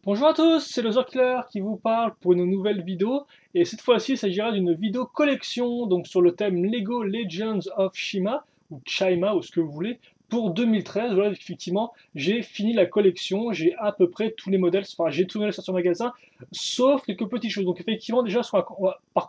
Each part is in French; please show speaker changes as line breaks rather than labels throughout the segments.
Bonjour à tous, c'est le Killer qui vous parle pour une nouvelle vidéo et cette fois-ci il s'agira d'une vidéo collection donc sur le thème Lego Legends of Shima ou Chima ou ce que vous voulez pour 2013. Voilà, effectivement, j'ai fini la collection, j'ai à peu près tous les modèles, enfin j'ai tous les modèles sur magasin sauf quelques petites choses. Donc effectivement déjà par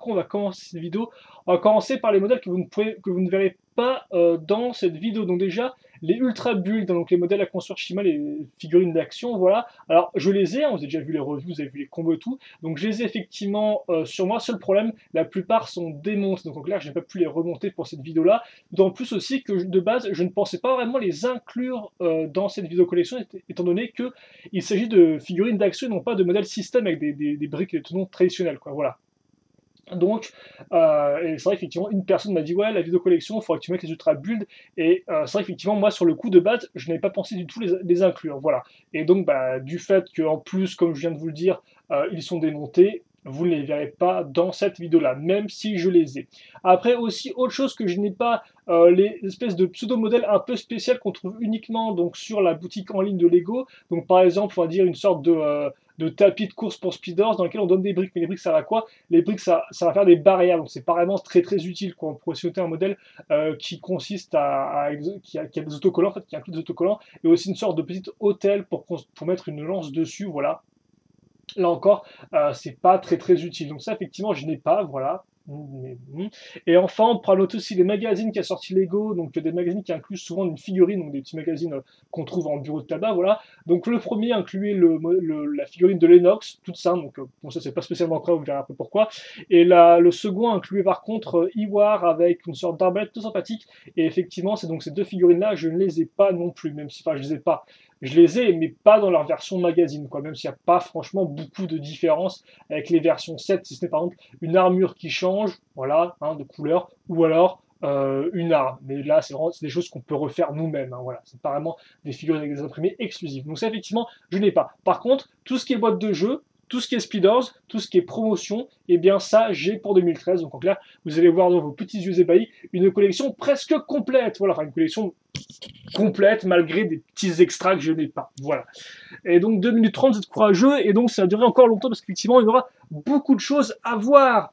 contre on va commencer cette vidéo, on va commencer par les modèles que vous ne verrez pas dans cette vidéo. Donc déjà les Ultra Build, donc les modèles à construire Shima, les figurines d'action, voilà. Alors, je les ai, hein, vous avez déjà vu les reviews, vous avez vu les combos et tout. Donc, je les ai effectivement sur moi. Seul problème, la plupart sont démontés. Donc, en clair, je n'ai pas pu les remonter pour cette vidéo-là. D'autant plus aussi que de base, je ne pensais pas vraiment les inclure dans cette vidéo collection, étant donné qu'il s'agit de figurines d'action et non pas de modèles système avec des briques et des tenons traditionnels, quoi. Voilà. Donc, et c'est vrai effectivement, une personne m'a dit ouais, la vidéo collection, il faudrait que tu mettes les ultra build. Et c'est vrai effectivement, moi sur le coup de base, je n'avais pas pensé du tout les inclure, voilà. Et donc, bah, du fait qu'en plus, comme je viens de vous le dire, ils sont démontés, vous ne les verrez pas dans cette vidéo-là, même si je les ai. Après aussi, autre chose que je n'ai pas, les espèces de pseudo-modèles un peu spéciales qu'on trouve uniquement donc sur la boutique en ligne de Lego. Donc par exemple, on va dire une sorte de tapis de course pour speeders dans lequel on donne des briques. Mais les briques, ça va quoi? Les briques, ça va faire des barrières, donc c'est pas vraiment très très utile quoi. On pourrait sauter un modèle qui consiste qui a des autocollants, en fait, qui inclut des autocollants, et aussi une sorte de petit hôtel pour mettre une lance dessus, voilà. Là encore, c'est pas très très utile. Donc ça, effectivement, je n'ai pas, voilà. Et enfin, on pourra noter aussi les magazines qu'a sorti Lego, donc des magazines qui incluent souvent une figurine, donc des petits magazines qu'on trouve en bureau de tabac, voilà. Donc le premier incluait la figurine de Lennox, toute simple, donc bon ça c'est pas spécialement quoi, vous verrez un peu pourquoi. Et le second incluait par contre Iwar avec une sorte d'arbalète tout sympathique. Et effectivement, c'est donc ces deux figurines-là, je ne les ai pas non plus, même si, enfin je les ai pas. Je les ai, mais pas dans leur version magazine, quoi, même s'il n'y a pas franchement beaucoup de différence avec les versions 7, si ce n'est par exemple une armure qui change, voilà, hein, de couleur, ou alors une arme. Mais là, c'est des choses qu'on peut refaire nous-mêmes, hein, voilà. C'est pas vraiment des figures avec des imprimés exclusifs. Donc ça, effectivement, je n'ai pas. Par contre, tout ce qui est boîte de jeu, tout ce qui est speeders, tout ce qui est promotion, eh bien ça, j'ai pour 2013. Donc en clair, vous allez voir dans vos petits yeux ébahis une collection presque complète. Voilà, enfin une collection complète malgré des petits extras que je n'ai pas. Voilà. Et donc 2 minutes 30, vous êtes courageux et donc ça va durer encore longtemps parce qu'effectivement il y aura beaucoup de choses à voir.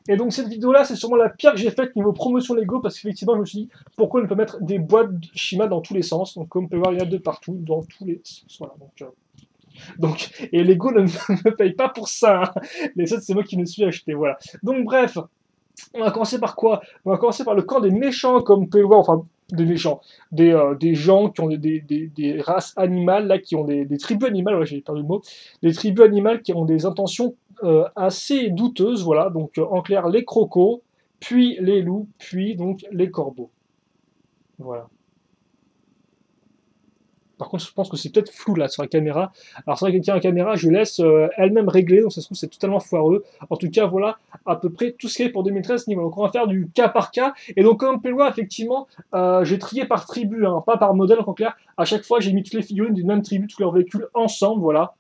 Et donc cette vidéo là c'est sûrement la pire que j'ai faite niveau promotion Lego parce qu'effectivement je me suis dit pourquoi ne pas mettre des boîtes Shima dans tous les sens. Donc comme on peut voir il y en a de partout dans tous les sens. Voilà. Donc et Lego ne me paye pas pour ça. Hein. Les autres c'est moi qui me suis acheté. Voilà. Donc bref. On va commencer par quoi? On va commencer par le camp des méchants, comme vous pouvez le voir, enfin, des méchants, des gens qui ont des races animales, là, qui ont des tribus animales, ouais, j'ai perdu le mot, des tribus animales qui ont des intentions assez douteuses, voilà, donc en clair, les crocos, puis les loups, puis donc les corbeaux. Voilà. Par contre, je pense que c'est peut-être flou là sur la caméra. Alors, c'est vrai que la caméra, je laisse elle-même régler, donc ça se trouve, c'est totalement foireux. En tout cas, voilà à peu près tout ce qui est pour 2013 niveau. Donc, on va faire du cas par cas. Et donc, comme on peut le voir, effectivement, j'ai trié par tribu, hein, pas par modèle. En clair, à chaque fois, j'ai mis toutes les figurines d'une même tribu, tous leurs véhicules ensemble, voilà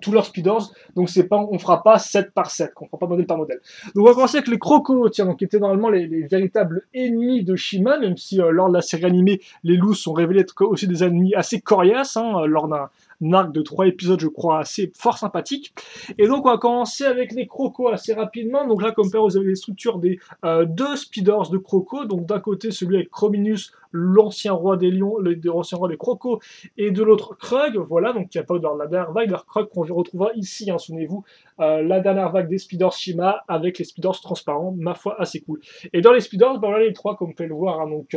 tous leurs speeders, donc c'est pas, on fera pas 7 par 7, on fera pas modèle par modèle. Donc on va commencer avec les crocos, tiens, donc qui étaient normalement les véritables ennemis de Shima, même si lors de la série animée, les loups sont révélés être aussi des ennemis assez coriaces, hein, lors d'un arc de 3 épisodes, je crois, assez fort sympathique. Et donc on va commencer avec les crocos assez rapidement. Donc là, comme père, vous avez les structures des deux speeders de crocos. Donc d'un côté, celui avec Chrominus, l'ancien roi des lions, l'ancien roi des crocos, et de l'autre Krug, voilà, donc il n'y a pas dans la dernière vague, leur Krug qu'on retrouvera ici, hein, souvenez-vous, la dernière vague des speeders Shima avec les speeders transparents, ma foi assez cool. Et dans les speeders, ben voilà les trois, comme vous pouvez le voir, hein, donc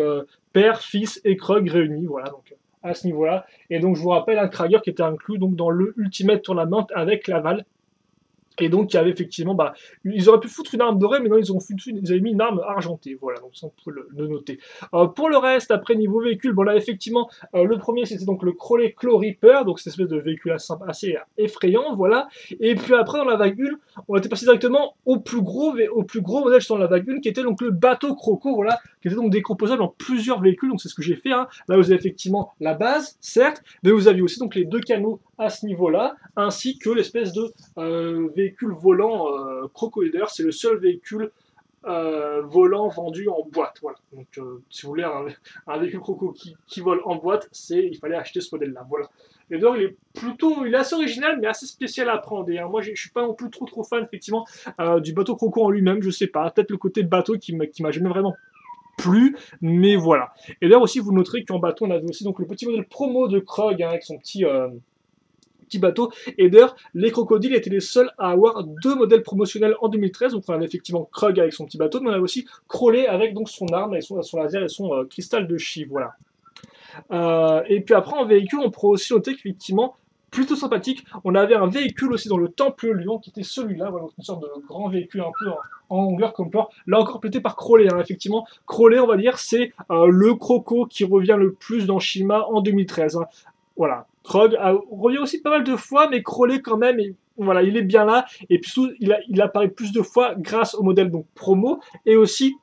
père, fils et Krug réunis, voilà, donc à ce niveau-là. Et donc je vous rappelle un Krager qui était inclus donc dans le Ultimate Tournament avec Laval. Et donc, il y avait effectivement, bah, ils auraient pu foutre une arme dorée, mais non, ils avaient mis une arme argentée. Voilà, donc ça, on peut le noter. Pour le reste, après, niveau véhicule, bon là, effectivement, le premier, c'était donc le Crowley Claw Reaper, donc cette espèce de véhicule assez effrayant, voilà. Et puis après, dans la vague 1, on était passé directement au plus gros modèle dans la vague 1, qui était donc le bateau Croco, voilà, qui était donc décomposable en plusieurs véhicules, donc c'est ce que j'ai fait, hein. Là, vous avez effectivement la base, certes, mais vous aviez aussi donc les deux canots à ce niveau-là, ainsi que l'espèce de véhicule volant Crocodiler. C'est le seul véhicule volant vendu en boîte. Voilà. Donc, si vous voulez un véhicule Croco qui vole en boîte, il fallait acheter ce modèle-là. Voilà. Et donc, il est assez original, mais assez spécial à apprendre. Et, hein, moi, je suis pas non plus trop fan, effectivement, du bateau Croco en lui-même. Je sais pas. Peut-être le côté bateau qui m'a jamais vraiment plu, mais voilà. Et d'ailleurs aussi, vous noterez qu'en bateau, on avait aussi donc le petit modèle promo de Krog, hein, avec son petit bateau. Et d'ailleurs, les crocodiles étaient les seuls à avoir deux modèles promotionnels en 2013. Donc on avait effectivement Krug avec son petit bateau, mais on avait aussi Crowley avec donc son arme, et son laser et son cristal de chi. Voilà. Et puis après, en véhicule, on pourrait aussi noter qu'effectivement, plutôt sympathique, on avait un véhicule aussi dans le Temple Lion qui était celui-là, voilà, une sorte de grand véhicule un peu en longueur comme port, là encore pété par Crowley, hein, effectivement. Crowley, on va dire, c'est le croco qui revient le plus dans Shima en 2013. Hein. Voilà. Krog revient aussi pas mal de fois, mais Crowley quand même, voilà, il est bien là. Et puis il apparaît plus de fois grâce au modèle donc promo et aussi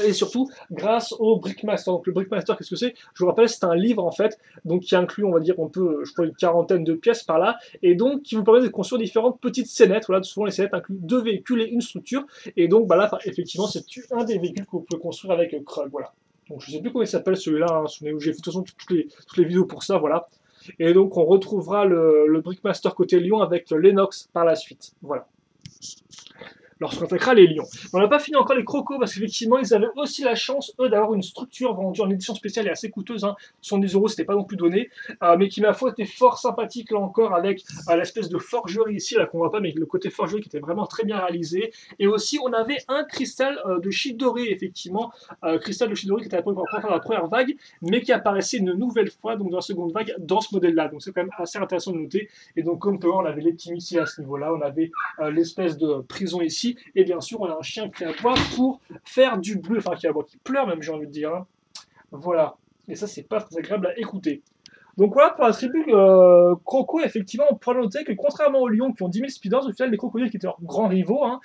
et surtout grâce au Brickmaster. Donc le Brickmaster, qu'est-ce que c'est? Je vous rappelle, c'est un livre en fait, donc qui inclut, on va dire, je crois, une quarantaine de pièces par là, et donc qui vous permet de construire différentes petites scénettes. Voilà, souvent les scénettes incluent deux véhicules et une structure, et donc bah là, effectivement, c'est un des véhicules que vous pouvez construire avec Krug. Voilà. Donc je sais plus comment il s'appelle celui-là, hein, où j'ai fait de toute façon toutes les vidéos pour ça, voilà. Et donc on retrouvera le Brickmaster côté Lyon avec Lennox par la suite. Voilà. Lorsqu'on attaquera les lions. On n'a pas fini encore les crocos parce qu'effectivement ils avaient aussi la chance eux d'avoir une structure vendue en édition spéciale et assez coûteuse, hein. 70 € c'était pas non plus donné, mais qui ma foi était fort sympathique là encore avec l'espèce de forgerie ici là qu'on voit pas, mais le côté forgerie qui était vraiment très bien réalisé. Et aussi on avait un cristal de Chidori effectivement, cristal de Chidori qui était apparu pour la première vague, mais qui apparaissait une nouvelle fois donc dans la seconde vague dans ce modèle là. Donc c'est quand même assez intéressant de noter. Et donc comme on avait les petits missiles à ce niveau là, on avait l'espèce de prison ici. Et bien sûr, on a un chien qui aboie pour faire du bleu, enfin qui aboie, qui pleure même, j'ai envie de dire. Hein. Voilà. Et ça, c'est pas très agréable à écouter. Donc voilà, pour la tribu Croco, effectivement, on pourra noter que contrairement aux lions qui ont 10 000 speeders, au final, les crocodiles qui étaient leurs grands rivaux, hein,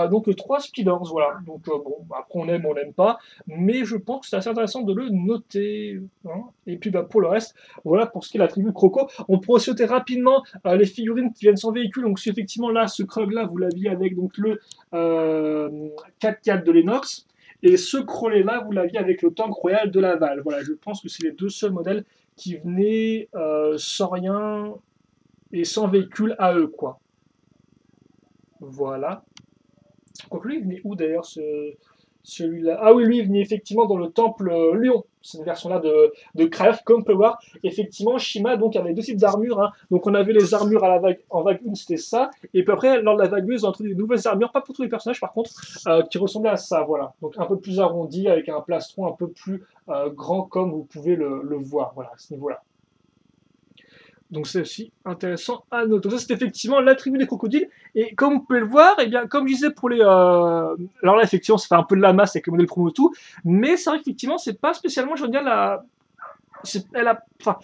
donc 3 speeders, voilà. Donc bon, après on n'aime pas, mais je pense que c'est assez intéressant de le noter. Hein. Et puis bah, pour le reste, voilà pour ce qui est de la tribu Croco. On pourra aussi noter rapidement les figurines qui viennent sans véhicule. Donc si effectivement là, ce Krug-là, vous l'aviez avec donc le 4x4 de Lennox. Et ce Crowley-là, vous l'aviez avec le Tank Royal de Laval. Voilà, je pense que c'est les deux seuls modèles qui venaient sans rien et sans véhicule à eux, quoi. Voilà. Quoique lui, il venait où d'ailleurs celui-là? Ah oui, lui, il venait effectivement dans le temple Lion. C'est une version-là de Kraft, comme on peut voir. Effectivement, Shima donc, avait deux types d'armures. Hein. Donc on avait les armures à en vague 1, c'était ça. Et puis après, lors de la vague 2, ils ont introduit des nouvelles armures, pas pour tous les personnages par contre, qui ressemblaient à ça. Voilà. Donc un peu plus arrondi, avec un plastron un peu plus grand, comme vous pouvez le voir. Voilà, à ce niveau-là. Donc c'est aussi intéressant à noter. Donc ça c'est effectivement la tribu des crocodiles. Et comme vous pouvez le voir, et bien comme je disais pour les... Alors là effectivement ça fait un peu de la masse avec le modèle promo tout. Mais c'est vrai qu'effectivement c'est pas spécialement, je veux dire, enfin,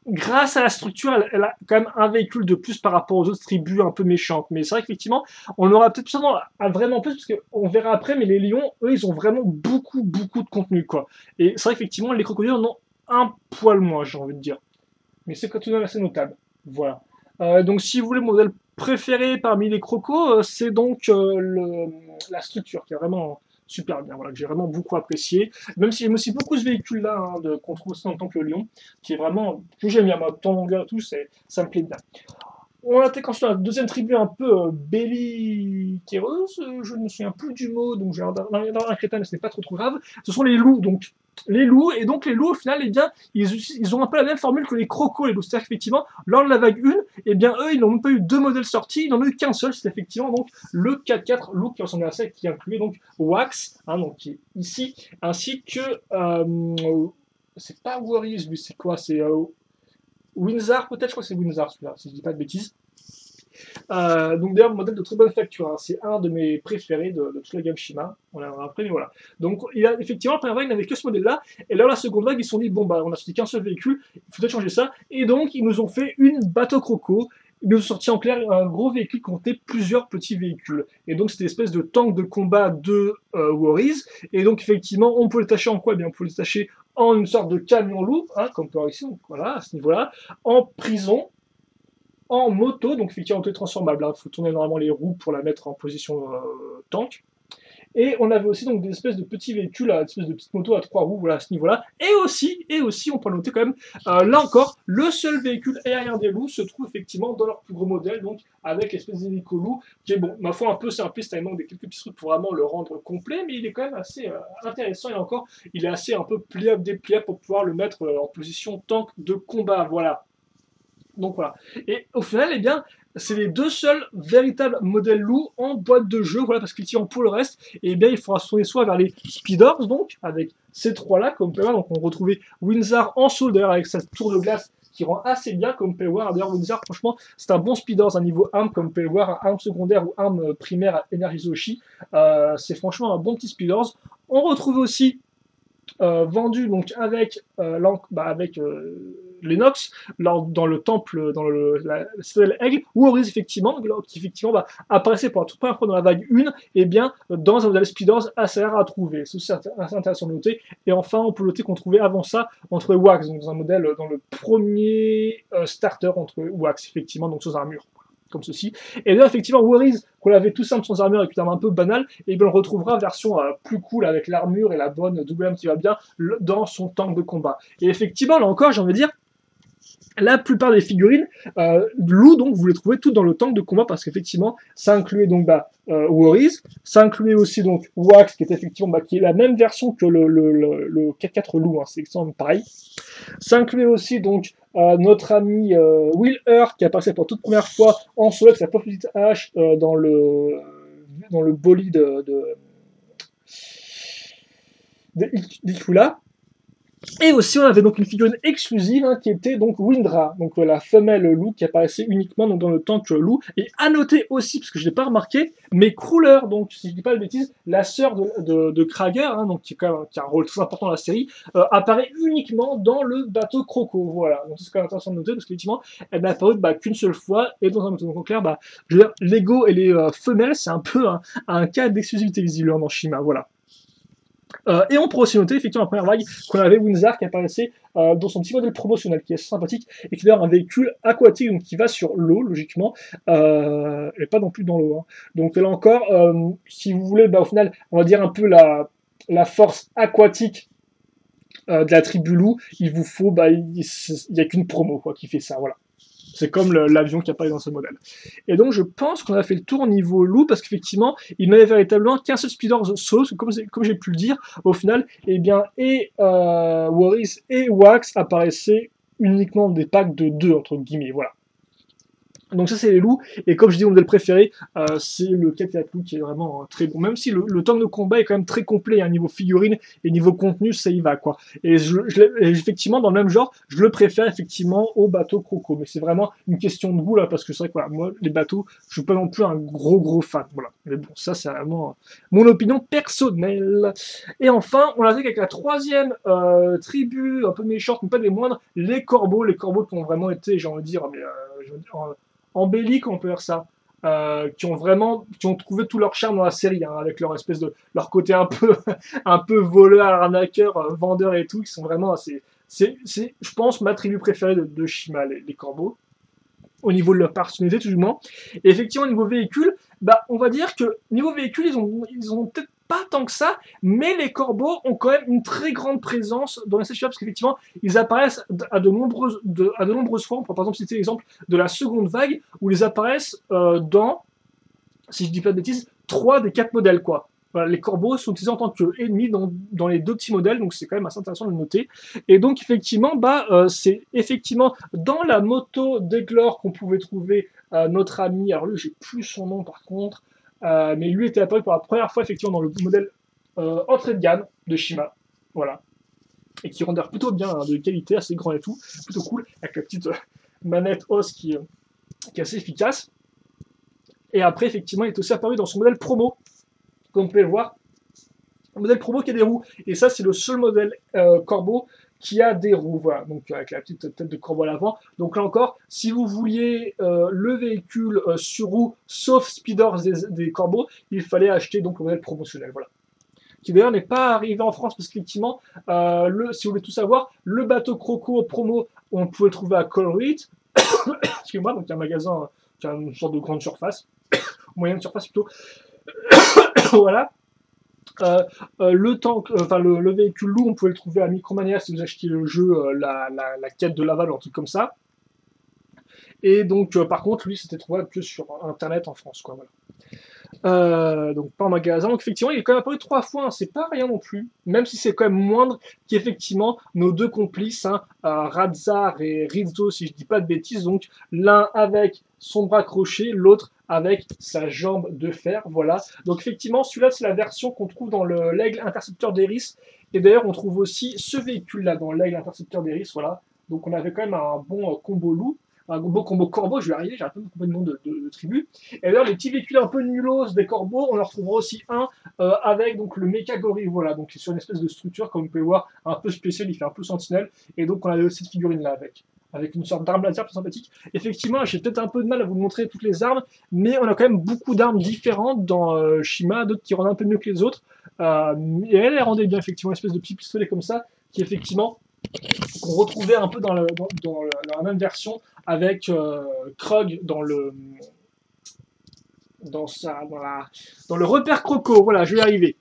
grâce à la structure, elle a quand même un véhicule de plus par rapport aux autres tribus un peu méchantes. Mais c'est vrai qu'effectivement, on aura peut-être vraiment plus, parce qu'on verra après, mais les lions, eux, ils ont vraiment beaucoup de contenu, quoi. Et c'est vrai qu'effectivement, les crocodiles en ont un poil moins, j'ai envie de dire. Mais c'est quand même assez notable. Voilà. Donc si vous voulez mon modèle préféré parmi les crocos, c'est donc la structure qui est vraiment super bien, voilà, que j'ai vraiment beaucoup apprécié. Même si j'aime aussi beaucoup ce véhicule-là, hein, qu'on trouve aussi dans le Temple Lion, qui est vraiment, que j'aime bien, ma temps longueur et tout, ça me plaît bien. On attaque ensuite la deuxième tribu un peu belliquereuse, je ne me souviens plus du mot, donc j'ai un crétin, mais ce n'est pas trop grave. Ce sont les loups, donc les loups, et donc les loups au final, eh bien, ils ont un peu la même formule que les crocos, les loups. C'est-à-dire qu'effectivement, lors de la vague 1, eh bien, eux, ils n'ont même pas eu deux modèles sortis, ils n'en ont eu qu'un seul, c'est effectivement donc le 4x4 loup qui ressemblait à ça, qui incluait donc Wax, hein, donc qui est ici, ainsi que, c'est pas Warriors, mais c'est quoi, c'est Windsor, peut-être, je crois que c'est Windsor celui-là, si je dis pas de bêtises. Donc d'ailleurs, modèle de très bonne facture, hein. C'est un de mes préférés de toute la gamme Shima. On a après, mais voilà. Donc il a effectivement la première vague n'avait que ce modèle-là, et là la seconde vague ils se sont dit bon bah on a sorti qu'un seul véhicule, il faut peut-être changer ça, et donc ils nous ont fait une bateau croco. Ils nous ont sorti en clair un gros véhicule qui comptait plusieurs petits véhicules. Et donc c'était une espèce de tank de combat de Warriors. Et donc effectivement, on peut le tâcher en quoi? Eh bien, on peut le tâcher en une sorte de camion loup, hein, comme on peut voir ici, donc voilà, à ce niveau-là, en prison, en moto, donc effectivement, tout est transformable. Il faut tourner normalement les roues pour la mettre en position tank. Et on avait aussi donc des espèces de petits véhicules, des espèces de petites motos à 3 roues, voilà, à ce niveau-là. Et aussi, on peut noter quand même, là encore, le seul véhicule aérien des loups se trouve effectivement dans leur plus gros modèle, donc avec l'espèce d'hélico loup, qui est bon, ma foi, un peu simpliste, il manque des quelques petits trucs pour vraiment le rendre complet, mais il est quand même assez intéressant, et encore, il est assez un peu pliable, dépliable pour pouvoir le mettre en position tank de combat, voilà. Donc voilà. Et au final, eh bien, c'est les deux seuls véritables modèles loups en boîte de jeu, voilà, parce qu'effectivement, pour le reste, eh bien, il faudra se tourner soit vers les speeders, donc, avec ces trois-là, comme peut voir, donc on retrouvait Windsor en saut, d'ailleurs, avec sa tour de glace, qui rend assez bien, comme peut le voir. D'ailleurs, Windsor, franchement, c'est un bon speeders à niveau arme, comme peut le voir, arme secondaire ou arme primaire à Energy Zoshi. C'est franchement un bon petit speeders. On retrouve aussi vendu donc avec, Lennox dans le temple, dans la citadelle Aigle, ou Oriz effectivement, qui effectivement apparaissait pour la toute première fois dans la vague 1, et bien dans un modèle Speeders assez rare à trouver. C'est assez intéressant de noter. Et enfin, on peut noter qu'on trouvait avant ça, on trouvait Wax, donc dans un modèle, dans le premier starter, entre Wax effectivement, donc sans armure comme ceci. Et là, effectivement, Worries, qu'on avait tout simple sans armure avec une arme un peu banale, et bien on le retrouvera version plus cool avec l'armure et la bonne double arme qui va bien dans son tank de combat. Et effectivement, là encore, j'ai envie de dire, la plupart des figurines, loup, donc, vous les trouvez toutes dans le tank de combat parce qu'effectivement, ça incluait donc Worries, ça incluait aussi donc Wax, qui est effectivement qui est la même version que le 4-4 loup, hein, c'est exactement pareil. Ça incluait aussi donc notre ami Will Earth qui apparaissait pour toute première fois en solo avec sa petite hache dans le bolide d'Ikula. Et aussi, on avait donc une figurine exclusive qui était donc Windra, donc la femelle loup qui apparaissait uniquement donc, dans le tank loup. Et à noter aussi, parce que je l'ai pas remarqué, mais Cruller, donc si je dis pas de bêtises, la sœur de Krager, donc qui a un rôle très important dans la série, apparaît uniquement dans le bateau Croco. Voilà, donc c'est quand même intéressant de noter parce qu'effectivement, elle n'a apparu qu'une seule fois et dans un bateau. Donc en clair, je veux dire, Lego et les femelles, c'est un peu un cas d'exclusivité visiblement dans Shima. Voilà. Et on pourrait aussi noter effectivement la première vague qu'on avait Windsor qui apparaissait dans son petit modèle promotionnel qui est sympathique et qui est d'ailleurs un véhicule aquatique donc qui va sur l'eau logiquement et pas non plus dans l'eau. Hein. Donc là encore, si vous voulez, au final, on va dire un peu la force aquatique de la tribu loup, il vous faut, il n'y a qu'une promo quoi, qui fait ça, voilà. C'est comme l'avion qui apparaît dans ce modèle. Et donc, je pense qu'on a fait le tour au niveau loup, parce qu'effectivement, il n'avait véritablement qu'un seul speeder solo, parce que comme j'ai pu le dire, au final, eh bien, Worries et Wax apparaissaient uniquement des packs de 2, entre guillemets, voilà. Donc ça c'est les loups, et comme je dis mon modèle préféré, c'est le 4 loup qui est vraiment très bon, même si le temps de combat est quand même très complet, hein, niveau figurine et niveau contenu, ça y va quoi. Et effectivement dans le même genre, je le préfère effectivement au bateau Croco, mais c'est vraiment une question de goût là, parce que c'est vrai que voilà, moi les bateaux, je suis pas non plus un gros fan, voilà. Mais bon, ça c'est vraiment mon opinion personnelle. Et enfin, on l'a vu avec la troisième tribu, un peu méchante, mais pas des moindres, les corbeaux qui ont vraiment été, j'ai envie de dire, embellis, on peut dire ça, qui ont trouvé tout leur charme dans la série, hein, avec leur espèce de leur côté un peu voleur, arnaqueur, vendeur et tout, qui sont vraiment assez. C'est, je pense, ma tribu préférée de Shima, les corbeaux, au niveau de leur personnalité tout du moins. Et effectivement, au niveau véhicule, on va dire que niveau véhicule, ils ont peut-être pas tant que ça, mais les corbeaux ont quand même une très grande présence dans la série parce qu'effectivement, ils apparaissent à de nombreuses fois. On peut par exemple citer l'exemple de la seconde vague où ils apparaissent dans, si je dis pas de bêtises, 3 des 4 modèles quoi. Voilà, les corbeaux sont utilisés en tant qu'ennemis dans les 2 petits modèles, donc c'est quand même assez intéressant de le noter. Et donc effectivement, c'est effectivement dans la moto d'Eglor qu'on pouvait trouver notre ami, alors lui j'ai plus son nom par contre, mais lui était apparu pour la première fois effectivement dans le modèle entrée de gamme de Shima, voilà, et qui rendait plutôt bien, hein, de qualité, assez grand et tout, plutôt cool, avec la petite manette os qui est assez efficace. Et après effectivement il est aussi apparu dans son modèle promo, comme vous pouvez le voir, un modèle promo qui a des roues, et ça c'est le seul modèle corbeau qui a des roues, voilà, donc avec la petite tête de corbeau à l'avant. Donc là encore, si vous vouliez le véhicule sur roue, sauf speeders des corbeaux, il fallait acheter donc le modèle promotionnel, voilà. Qui d'ailleurs n'est pas arrivé en France parce qu'effectivement, si vous voulez tout savoir, le bateau Croco promo, on pouvait le trouver à Colruyt, excusez-moi, donc un magasin qui a une sorte de grande surface, moyenne surface plutôt, voilà. Le tank, enfin le véhicule loup, on pouvait le trouver à Micromania si vous achetiez le jeu, la quête de Laval ou un truc comme ça. Et donc, par contre, lui, c'était trouvable que sur Internet en France, quoi. Voilà. Donc pas en magasin. Donc effectivement, il est quand même apparu 3 fois, hein, c'est pas rien non plus, même si c'est quand même moindre qu'effectivement nos deux complices, hein, Radzar et Rizzo, si je dis pas de bêtises, donc l'un avec son bras crochet, l'autre avec sa jambe de fer, voilà. Donc effectivement, celui-là, c'est la version qu'on trouve dans l'Aigle Intercepteur d'Eris, et d'ailleurs, on trouve aussi ce véhicule-là dans l'Aigle Intercepteur d'Eris, voilà. Donc on avait quand même un bon combo loup, un beau combo corbeau, je vais arriver, j'arrête pas de me tromper le nom de tribu. Et d'ailleurs, les petits véhicules un peu nulos des corbeaux, on en retrouvera aussi un avec donc le Mecha Gorille, voilà, donc c'est sur une espèce de structure, comme vous pouvez voir, un peu spécial, il fait un peu sentinelle, et donc on a cette figurine-là avec une sorte d'arme laser plus sympathique. Effectivement, j'ai peut-être un peu de mal à vous montrer toutes les armes, mais on a quand même beaucoup d'armes différentes dans Shima, d'autres qui rendent un peu mieux que les autres, et elle rendait bien, effectivement, une espèce de petit pistolet comme ça, qui effectivement qu'on retrouvait un peu dans la même version avec Krog dans le repère Croco. Voilà, je vais y arriver.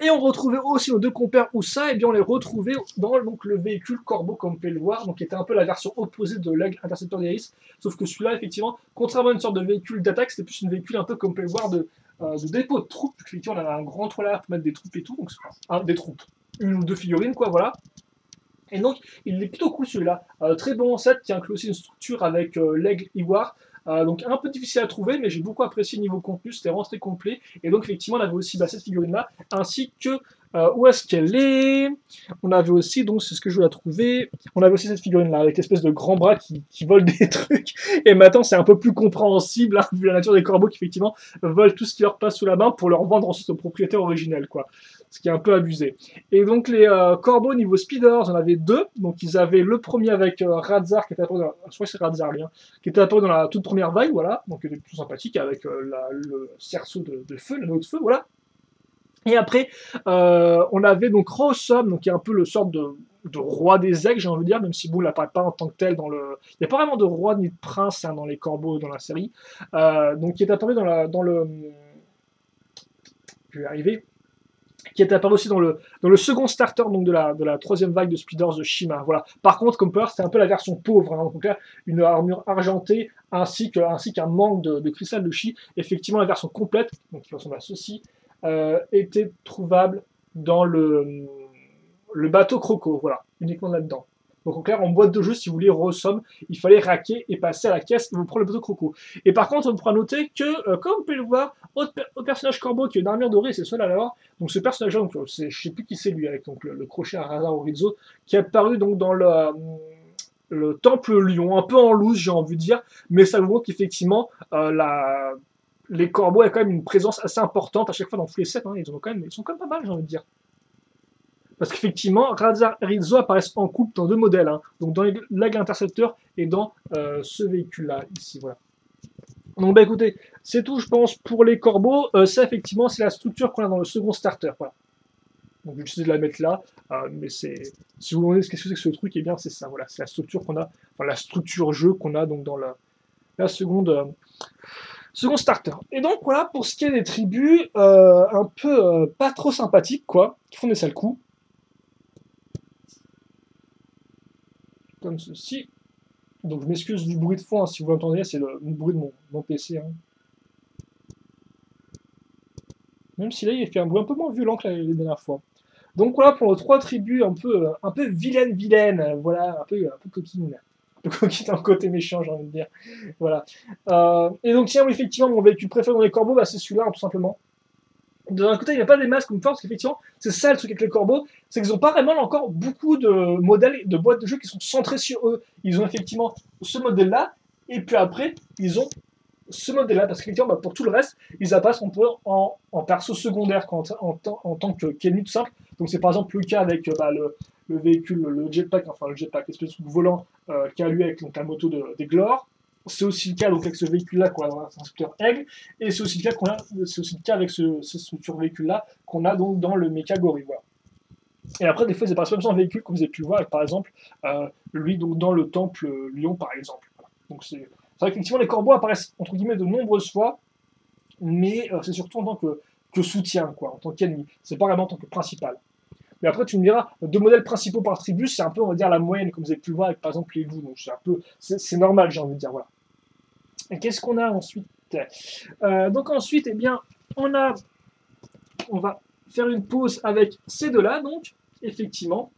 Et on retrouvait aussi nos deux compères Oussa, et bien on les retrouvait dans donc, le véhicule Corbeau, comme vous pouvez le voir, donc qui était un peu la version opposée de l'Aigle Intercepteur d'Iris, sauf que celui-là, effectivement, contrairement à une sorte de véhicule d'attaque, c'était plus une véhicule un peu comme vous pouvez le voir de dépôt de troupes, effectivement on avait un grand toit là pour mettre des troupes et tout, donc des troupes, une ou deux figurines, quoi, voilà. Et donc, il est plutôt cool celui-là. Très bon set qui inclut aussi une structure avec l'aigle Iwar. Donc un peu difficile à trouver, mais j'ai beaucoup apprécié niveau contenu, c'était vraiment très complet. Et donc effectivement, on avait aussi cette figurine-là, ainsi que où est-ce qu'elle est. On avait aussi, donc c'est ce que je voulais trouver, on avait aussi cette figurine-là, avec l'espèce de grand bras qui vole des trucs. Et maintenant, c'est un peu plus compréhensible, hein, vu la nature des corbeaux qui effectivement volent tout ce qui leur passe sous la main pour leur vendre ensuite au propriétaire originel, quoi. Ce qui est un peu abusé. Et donc les corbeaux niveau speeders, on avait deux. Donc ils avaient le premier avec Radzar, qui était apparu dans je crois que c'est Radzar, lui, hein, qui était apparu dans la toute première vague, voilà. Donc il était plutôt sympathique avec le cerceau de feu, le nœud de feu, voilà. Et après, on avait donc Rossum, donc qui est un peu le sorte de roi des aigles, j'ai envie de dire, même si bon, il n'apparaît pas en tant que tel dans le. Il n'y a pas vraiment de roi ni de prince, hein, dans les corbeaux dans la série. Donc qui est apparu dans le. Je vais y arriver, qui est apparu aussi dans le second starter donc de la troisième vague de Speeders de Shima. Voilà. Par contre, comme peur, c'était un peu la version pauvre. Hein. Donc là, une armure argentée ainsi qu'un manque de cristal de chi. Effectivement, la version complète, donc qui ressemble à ceci, était trouvable dans le bateau Croco. Voilà, uniquement là-dedans. Donc en clair, en boîte de jeu, si vous voulez Rossum, il fallait raquer et passer à la caisse et vous prendre le bateau Croco. Et par contre, on pourra noter que, comme vous pouvez le voir, au personnage Corbeau qui a une armure dorée, c'est le seul à l'avoir. Donc ce personnage-là, donc, je ne sais plus qui c'est lui, avec donc, le crochet à Radzar Rizzo, qui est apparu donc, dans le temple lion, un peu en loose, j'ai envie de dire, mais ça vous montre qu'effectivement, les corbeaux ont quand même une présence assez importante à chaque fois dans tous les sets. Hein, ils sont quand même pas mal, j'ai envie de dire. Parce qu'effectivement, Radzar et Rizzo apparaissent en couple dans deux modèles, hein, donc dans l'Aigle Intercepteur et dans ce véhicule-là, ici, voilà. Donc bah écoutez, c'est tout je pense pour les corbeaux, ça effectivement c'est la structure qu'on a dans le second starter, voilà. Donc j'ai décidé de la mettre là, mais c'est, si vous vous demandez ce que c'est que ce truc, et eh bien c'est ça, voilà, c'est la structure qu'on a, enfin la structure jeu qu'on a donc dans la seconde, second starter. Et donc voilà pour ce qui est des tribus, un peu pas trop sympathiques quoi, qui font des sales coups. Comme ceci. Donc je m'excuse du bruit de fond, hein, si vous l'entendez, c'est le bruit de mon PC. Hein. Même si là il fait un bruit un peu moins violent que les dernières fois. Donc voilà pour nos trois tribus un peu vilaines, voilà, un peu coquines. Un peu coquines d'un côté méchant, j'ai envie de dire. Voilà. Et donc tiens, oui, effectivement, mon véhicule préféré dans les corbeaux, bah, c'est celui-là, hein, tout simplement. D'un côté, il n'y a pas des masques comme ça, parce qu'effectivement, c'est ça le truc avec les corbeaux, c'est qu'ils n'ont pas vraiment encore beaucoup de modèles, de boîtes de jeux qui sont centrées sur eux. Ils ont effectivement ce modèle-là, et puis après, ils ont ce modèle-là, parce qu'effectivement, bah, pour tout le reste, ils apparaissent en perso secondaire, en tant qu'ennemi tout simple. Donc c'est par exemple le cas avec bah, le véhicule, le jetpack, l'espèce de volant qu'a lui avec donc, la moto des Glore. C'est aussi le cas donc, avec ce véhicule-là qu'on a dans l'instructeur Aigle, et c'est aussi le cas avec ce structure véhicule-là qu'on a donc dans le Mecha Gorille. Voilà. Et après, des fois, ils apparaissent même sans véhicule, comme vous avez pu le voir, avec, par exemple, lui donc, dans le temple Lion, par exemple. Voilà. Donc c'est vrai qu'effectivement, les corbeaux apparaissent entre guillemets de nombreuses fois, mais c'est surtout en tant que soutien, quoi, en tant qu'ennemi. C'est pas vraiment en tant que principal. Mais après, tu me diras, 2 modèles principaux par tribu, c'est un peu, on va dire, la moyenne, comme vous avez pu le voir avec, par exemple, les loups. Donc, c'est normal, j'ai envie de dire, voilà. Et qu'est-ce qu'on a ensuite? Donc ensuite, eh bien, on va faire une pause avec ces deux-là, donc, effectivement,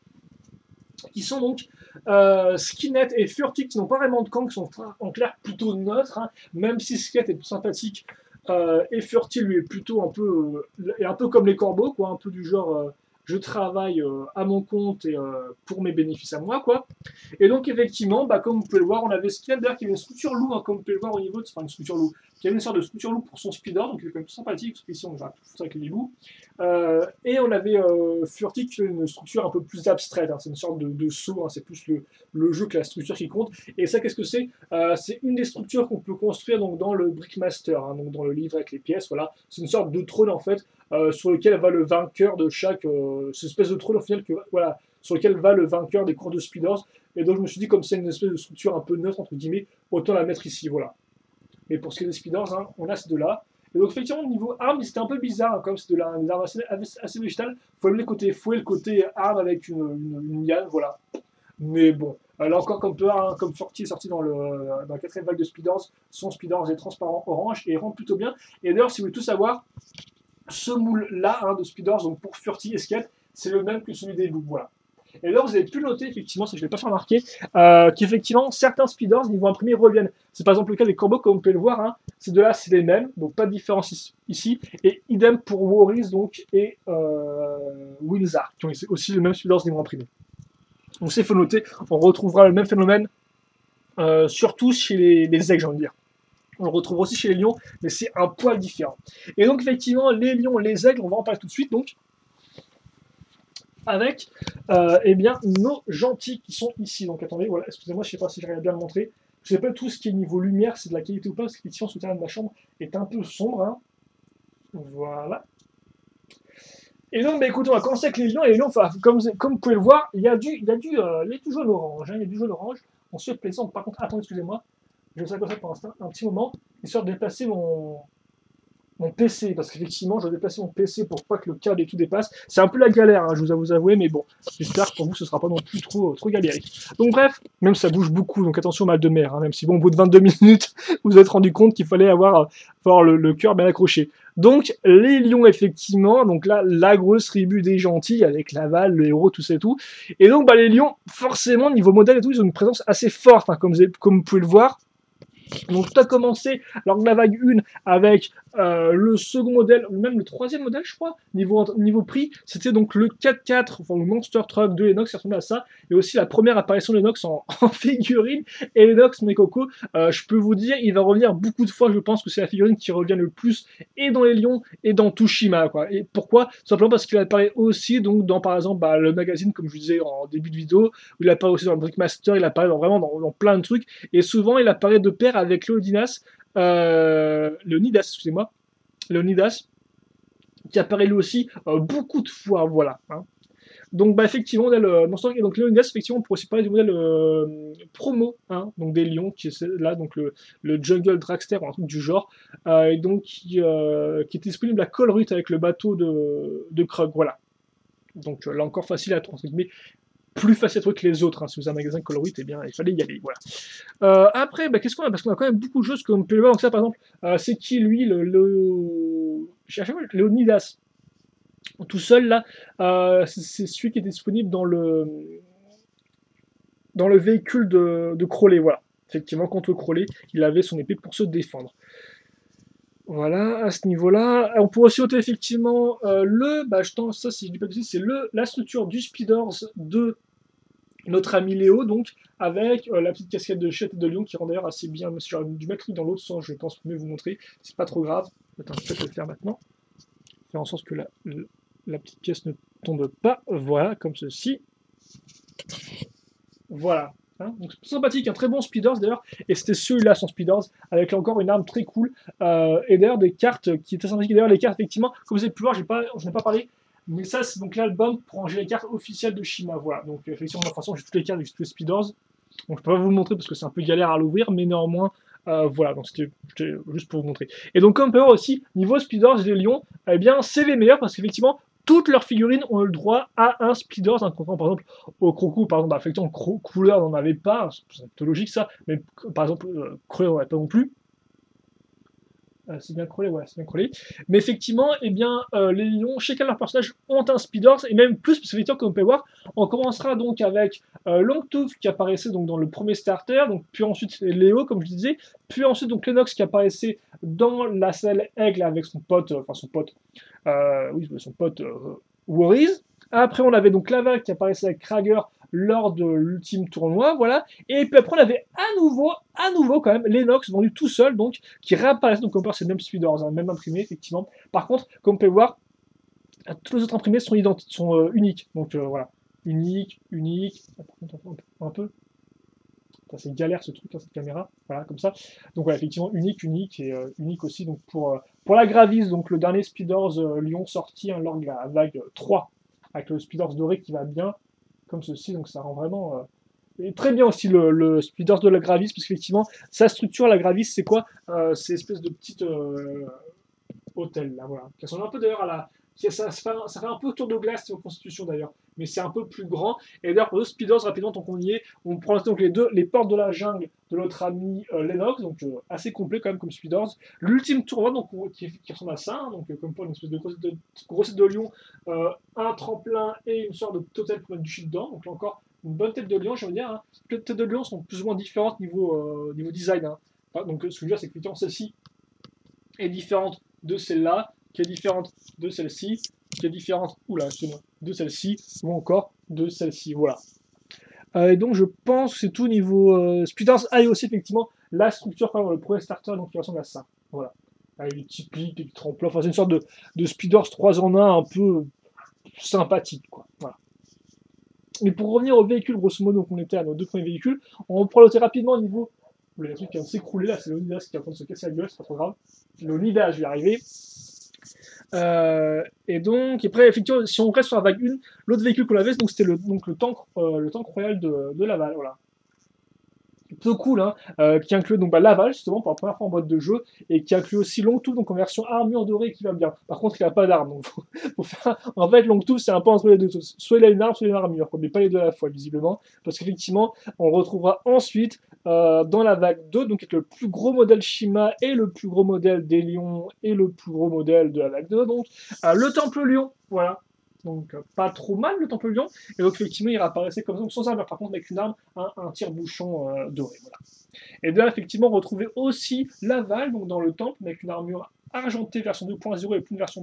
qui sont donc Skinnet et Furty, qui n'ont pas vraiment de camp, qui sont en clair plutôt neutres, hein, même si Skinnet est plus sympathique, et Furty, lui, est plutôt un peu comme les corbeaux, quoi, un peu du genre, je travaille à mon compte et pour mes bénéfices à moi, quoi. Et donc, effectivement, bah, comme vous pouvez le voir, on avait Skinnet d'ailleurs qui avait une structure loup, hein, comme vous pouvez le voir au niveau de. Enfin, une structure loup. Qui avait une sorte de structure loup pour son speeder, donc il est quand même tout sympathique, parce qu'ici on va tout foutre avec les loups. Et on avait Furty qui est une structure un peu plus abstraite, hein, c'est une sorte de saut, hein, c'est plus le jeu que la structure qui compte. Et ça, qu'est-ce que c'est? C'est une des structures qu'on peut construire donc, dans le Brickmaster, hein, donc dans le livre avec les pièces, voilà. C'est une sorte de trône en fait, sur lequel va le vainqueur de chaque. Cette espèce de trône au final, voilà, sur lequel va le vainqueur des cours de speeders. Et donc je me suis dit, comme c'est une espèce de structure un peu neutre, entre guillemets, autant la mettre ici, voilà. Et pour ce qui est des speeders, hein, on a ces deux-là. Et donc effectivement, au niveau armes, c'était un peu bizarre, hein, comme c'est de des armes assez végétales. Il faut aimer le côté fouet, le côté arme avec une liane, voilà. Mais bon, là encore, comme Forti est sorti dans la 4ème vague de speeders, son speeders est transparent orange et rentre plutôt bien. Et d'ailleurs, si vous voulez tout savoir, ce moule-là hein, de speeders, donc pour Furty et Skate, c'est le même que celui des loups, voilà. Et là, vous avez pu noter, effectivement, ça je ne l'ai pas fait remarquer, qu'effectivement, certains speeders, niveau imprimé, reviennent. C'est par exemple le cas des corbeaux, comme vous pouvez le voir. Hein. Ces deux-là, c'est les mêmes, donc pas de différence ici. Et idem pour Warriors, donc, et Windsor, qui ont aussi le même speeders niveau imprimé. Donc c'est faut noter, on retrouvera le même phénomène, surtout chez les aigles, j'ai envie de dire. On le retrouve aussi chez les lions, mais c'est un poil différent. Et donc, effectivement, les lions, les aigles, on va en parler tout de suite, donc avec eh bien, nos gentils qui sont ici. Donc attendez, voilà, excusez-moi, je ne sais pas si j'arrive à bien le montrer. Je ne sais pas tout ce qui est niveau lumière, c'est de la qualité ou pas, parce que l'édition souterraine de ma chambre est un peu sombre. Hein. Voilà. Et donc, bah, écoutez, on va commencer avec les lions. Et les lions, enfin, comme vous pouvez le voir, il y a du jaune orange. Hein, il y a du jaune orange. On se plaisante. Par contre, attendez, excusez-moi. Je vais ça pour un petit moment, histoire de déplacer mon PC, parce qu'effectivement, je vais déplacer mon PC pour pas que le câble et tout dépasse. C'est un peu la galère, hein, je vous avouer, mais bon, j'espère que pour vous, ce sera pas non plus trop galérique. Donc bref, même ça bouge beaucoup, donc attention au mal de mer, hein, même si bon, au bout de 22 minutes, vous vous êtes rendu compte qu'il fallait avoir le cœur bien accroché. Donc, les lions, effectivement, donc là, la grosse tribu des gentils, avec Laval, le héros, tout ça et tout. Et donc, bah, les lions, forcément, niveau modèle et tout, ils ont une présence assez forte, hein, comme vous pouvez le voir. Donc tout a commencé lors de la vague 1 avec le second modèle, même le troisième modèle je crois, niveau prix, c'était donc le 4x4, enfin le Monster Truck de Lennox qui ressemblait à ça, et aussi la première apparition de Lennox en figurine, et Lennox mes cocos, je peux vous dire, il va revenir beaucoup de fois, je pense que c'est la figurine qui revient le plus, et dans les lions, et dans Tushima, quoi. Et pourquoi? Simplement parce qu'il apparaît aussi donc dans par exemple bah, le magazine, comme je vous disais en début de vidéo, où il apparaît aussi dans le Brickmaster, il apparaît vraiment dans plein de trucs, et souvent il apparaît de pair avec Leonidas, excusez-moi, Leonidas, qui apparaît lui aussi beaucoup de fois, voilà. Hein. Donc, bah, effectivement, le Monster et donc Leonidas, effectivement, on pourrait aussi parler du modèle promo, hein, donc des lions, qui est là, donc le Jungle Dragster, ou un truc du genre, et donc qui est disponible à Colruyt avec le bateau de Krug, voilà. Donc là encore facile à trouver, mais plus facile à trouver que les autres. Hein. Si vous avez un magasin Colruyt, eh bien, il fallait y aller. Voilà. Après, bah, qu'est-ce qu'on a? Parce qu'on a quand même beaucoup de choses comme on peut le voir. Donc ça, par exemple, c'est qui lui, Leonidas tout seul là, c'est celui qui est disponible dans le véhicule de Crowley. Voilà. Effectivement, contre Crowley, il avait son épée pour se défendre. Voilà, à ce niveau-là. On pourrait aussi noter effectivement ça si je dis pas de bêtises, c'est la structure du Speeders de notre ami Léo, donc, avec la petite casquette de chette et de lion qui rend d'ailleurs assez bien, même si j'aurais dû mettre dans l'autre sens, je pense mieux vous montrer, c'est pas trop grave. Attends, je vais peut-être le faire maintenant. Faire en sorte que la petite pièce ne tombe pas, voilà, comme ceci. Voilà. Hein, donc c'est sympathique, un très bon Speeders d'ailleurs, et c'était celui-là son Speeders, avec encore une arme très cool, et d'ailleurs des cartes qui étaient sympathiques. D'ailleurs les cartes effectivement, comme vous avez pu voir, je n'ai pas parlé, mais ça c'est donc l'album pour ranger les cartes officielles de Shima, voilà. Donc effectivement, de toute façon j'ai toutes les cartes, j'ai tous les Speeders, donc je peux pas vous le montrer parce que c'est un peu galère à l'ouvrir, mais néanmoins Voilà, donc c'était juste pour vous montrer. Et donc comme on peut voir aussi, niveau Speeders, les lions, eh bien c'est les meilleurs parce qu'effectivement, toutes leurs figurines ont le droit à un Speeders, un contrairement par exemple au Croco, par exemple, bah, effectivement, couleur n'en avait pas, c'est un peu logique ça, mais par exemple, Creux n'en avait pas non plus. C'est bien collé, ouais, c'est bien collé. Mais effectivement, eh bien, les lions, chacun de leurs personnages ont un Speeders, et même plus, parce que comme on peut voir, on commencera donc avec Longtooth qui apparaissait donc dans le premier starter, donc, puis ensuite Léo, comme je disais, puis ensuite donc Lennox qui apparaissait dans la salle Aigle avec son pote, oui, son pote Worries. Après, on avait donc Laval qui apparaissait avec Krager lors de l'ultime tournoi, voilà. Et puis après, on avait à nouveau quand même, Lennox vendu tout seul, donc, qui réapparaissent, donc, on peut voir, c'est le même Speeders, hein, même imprimé, effectivement. Par contre, comme on peut voir, tous les autres imprimés sont, uniques, donc voilà. Unique, unique, un peu. C'est galère ce truc, hein, cette caméra, voilà, comme ça. Donc voilà, effectivement, unique, et unique aussi, donc pour la Gravis, donc le dernier Speeders Lyon sorti hein, lors de la vague 3, avec le Speeders doré qui va bien, comme ceci, donc ça rend vraiment et très bien aussi le Speeders de la Gravis, parce qu'effectivement, sa structure, la Gravis, c'est quoi C'est une espèce de petite hôtel, là, voilà. Qui ressemble un peu d'ailleurs à la. Ça fait un peu tour de glace en constitution d'ailleurs, mais c'est un peu plus grand. Et d'ailleurs, pour le Speeders, rapidement, tant qu'on y est, on prend donc les portes de la jungle de notre ami Lennox, donc assez complet quand même comme Speeders. L'ultime tournoi, donc, qui ressemble à ça, hein, donc comme pour une espèce de grosse tête de lion, un tremplin et une sorte de totem pour mettre du shit dedans. Donc là encore, une bonne tête de lion, je veux dire. Hein. Les têtes de lion sont plus ou moins différentes niveau design. Hein. Donc ce que je veux dire, c'est que celle-ci est différente de celle-là, qui est différente de celle-ci, qui est différente, de celle-ci, ou encore de celle-ci, voilà. Et donc je pense que c'est tout niveau Speeders Eye aussi, effectivement, la structure, quand même, le premier starter, donc il ressemble à ça, voilà. Avec des petits pics, des tremplins, enfin c'est une sorte de Speeders 3 en 1 un peu sympathique, quoi, voilà. Mais pour revenir au véhicule, grosso modo, donc on était à nos deux premiers véhicules, on reprend le rapidement au niveau. Le truc qui vient de s'écrouler là, c'est l'Onidas qui est en train de se casser la gueule, c'est pas trop grave. L'Onidas, je vais y arriver. Et donc, après, effectivement, si on reste sur la vague 1, l'autre véhicule qu'on avait, c'était le tank royal de Laval, voilà. Plutôt cool, hein, qui inclut donc Laval, justement, pour la première fois en boîte de jeu, et qui inclut aussi Longtooth, donc en version armure dorée qui va bien. Par contre, il n'a pas d'arme, donc faut faire... En fait, Longtooth, c'est un peu entre les deux. Soit il a une arme, soit il a une armure, mais pas les deux à la fois, visiblement, parce qu'effectivement, on retrouvera ensuite, dans la vague 2, donc avec le plus gros modèle Shima et le plus gros modèle des lions et le plus gros modèle de la vague 2, donc le Temple Lion, voilà. Donc pas trop mal le Temple Lion, et donc effectivement il réapparaissait comme ça, donc sans armure, par contre avec une arme, un tire-bouchon doré, voilà. Et bien effectivement on retrouvait aussi Laval, donc dans le temple, avec une armure argentée version 2.0 et plus une version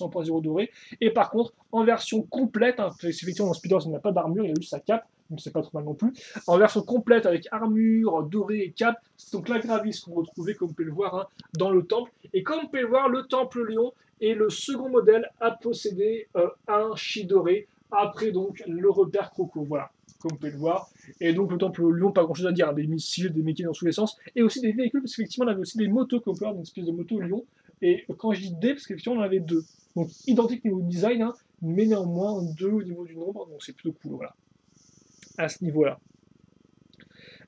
1.0 dorée, et par contre en version complète, hein, effectivement dans Speeders il n'a pas d'armure, il a juste sa cape, donc c'est pas trop mal non plus, en version complète avec armure, dorée et cape, c'est donc la Gravis qu'on retrouvait comme vous pouvez le voir hein, dans le temple, et comme vous pouvez le voir, le Temple Lion est le second modèle à posséder un chi doré, après donc le repère Croco, voilà, comme vous pouvez le voir. Et donc le Temple Lion, pas grand chose à dire, hein, des missiles, des mécaniques dans tous les sens, et aussi des véhicules, parce qu'effectivement on avait aussi des motos, comme on peut voir, une espèce de moto Lion, et quand je dis des, parce qu'effectivement on en avait deux. Donc identique niveau design, hein, mais néanmoins deux au niveau du nombre, donc c'est plutôt cool, voilà, à ce niveau-là.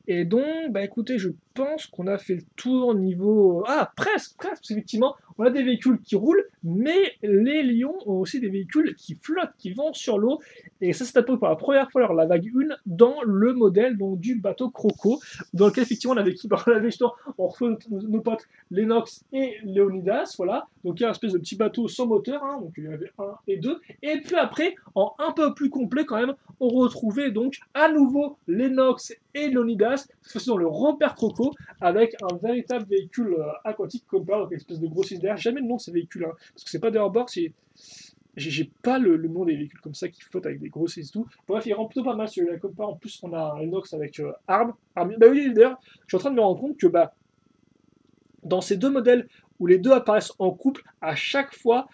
Et donc, bah écoutez, je pense qu'on a fait le tour niveau... Ah, presque, parce qu'effectivement, on a des véhicules qui roulent, mais les lions ont aussi des véhicules qui flottent, qui vont sur l'eau. Et ça, c'est apparu pour la première fois lors de la vague 1 dans le modèle donc, du bateau Croco, dans lequel effectivement on avait justement, on retrouve nos potes Lennox et Leonidas, voilà. Donc il y a une espèce de petit bateau sans moteur, hein, donc il y en avait un et deux. Et puis après, en un peu plus complet quand même, on retrouvait donc à nouveau Lennox et Leonidas, cette fois-ci dans le repère Croco, avec un véritable véhicule aquatique comme par donc une espèce de gros cylindre. Jamais le nom de ces véhicules, hein, parce que c'est pas des hors-bord, c'est. J'ai pas le nom des véhicules comme ça qui flottent avec des gros et tout. Bref, il rend plutôt pas mal celui-là. Comme par en plus, on a un Lennox avec arme. Bah oui, d'ailleurs, je suis en train de me rendre compte que bah, dans ces deux modèles où les deux apparaissent en couple, à chaque fois,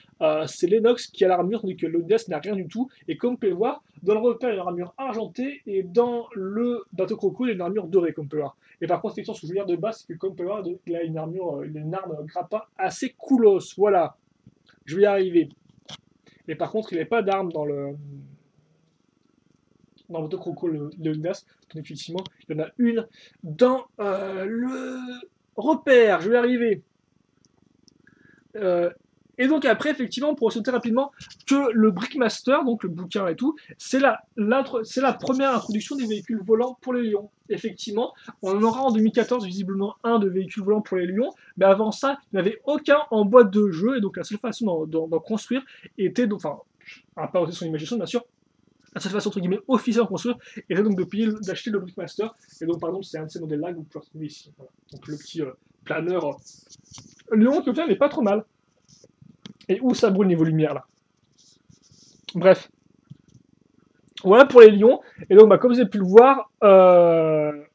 c'est Lennox qui a l'armure, tandis que l'Onidas n'a rien du tout. Et comme vous pouvez le voir, dans le repère, il y a une armure argentée, et dans le bateau Croco, il y a une armure dorée, comme vous pouvez voir. Et par contre, effectivement, ce que je veux dire de base, c'est que comme vous pouvez voir, il a une armure, une arme grappin assez coolos. Voilà, je vais y arriver. Et par contre, il n'y avait pas d'arme dans le bateau Croco, Leonidas. Donc effectivement, il y en a une dans le repère, je vais y arriver. Euh, et donc après, effectivement, pour sauter rapidement, que le Brickmaster, donc le bouquin et tout, c'est la première introduction des véhicules volants pour les lions. Effectivement, on en aura en 2014 visiblement un de véhicules volants pour les lions, mais avant ça, il n'y avait aucun en boîte de jeu, et donc la seule façon d'en construire était, enfin, à part son imagination bien sûr, la seule façon entre guillemets officielle de construire était donc d'acheter le Brickmaster, et donc par exemple c'est un de ces modèles-là que vous pouvez retrouver ici. Voilà. Donc le petit planeur lion qui au final n'est pas trop mal. Et où ça brûle niveau lumière là. Bref. Voilà pour les lions. Et donc, comme vous avez pu le voir,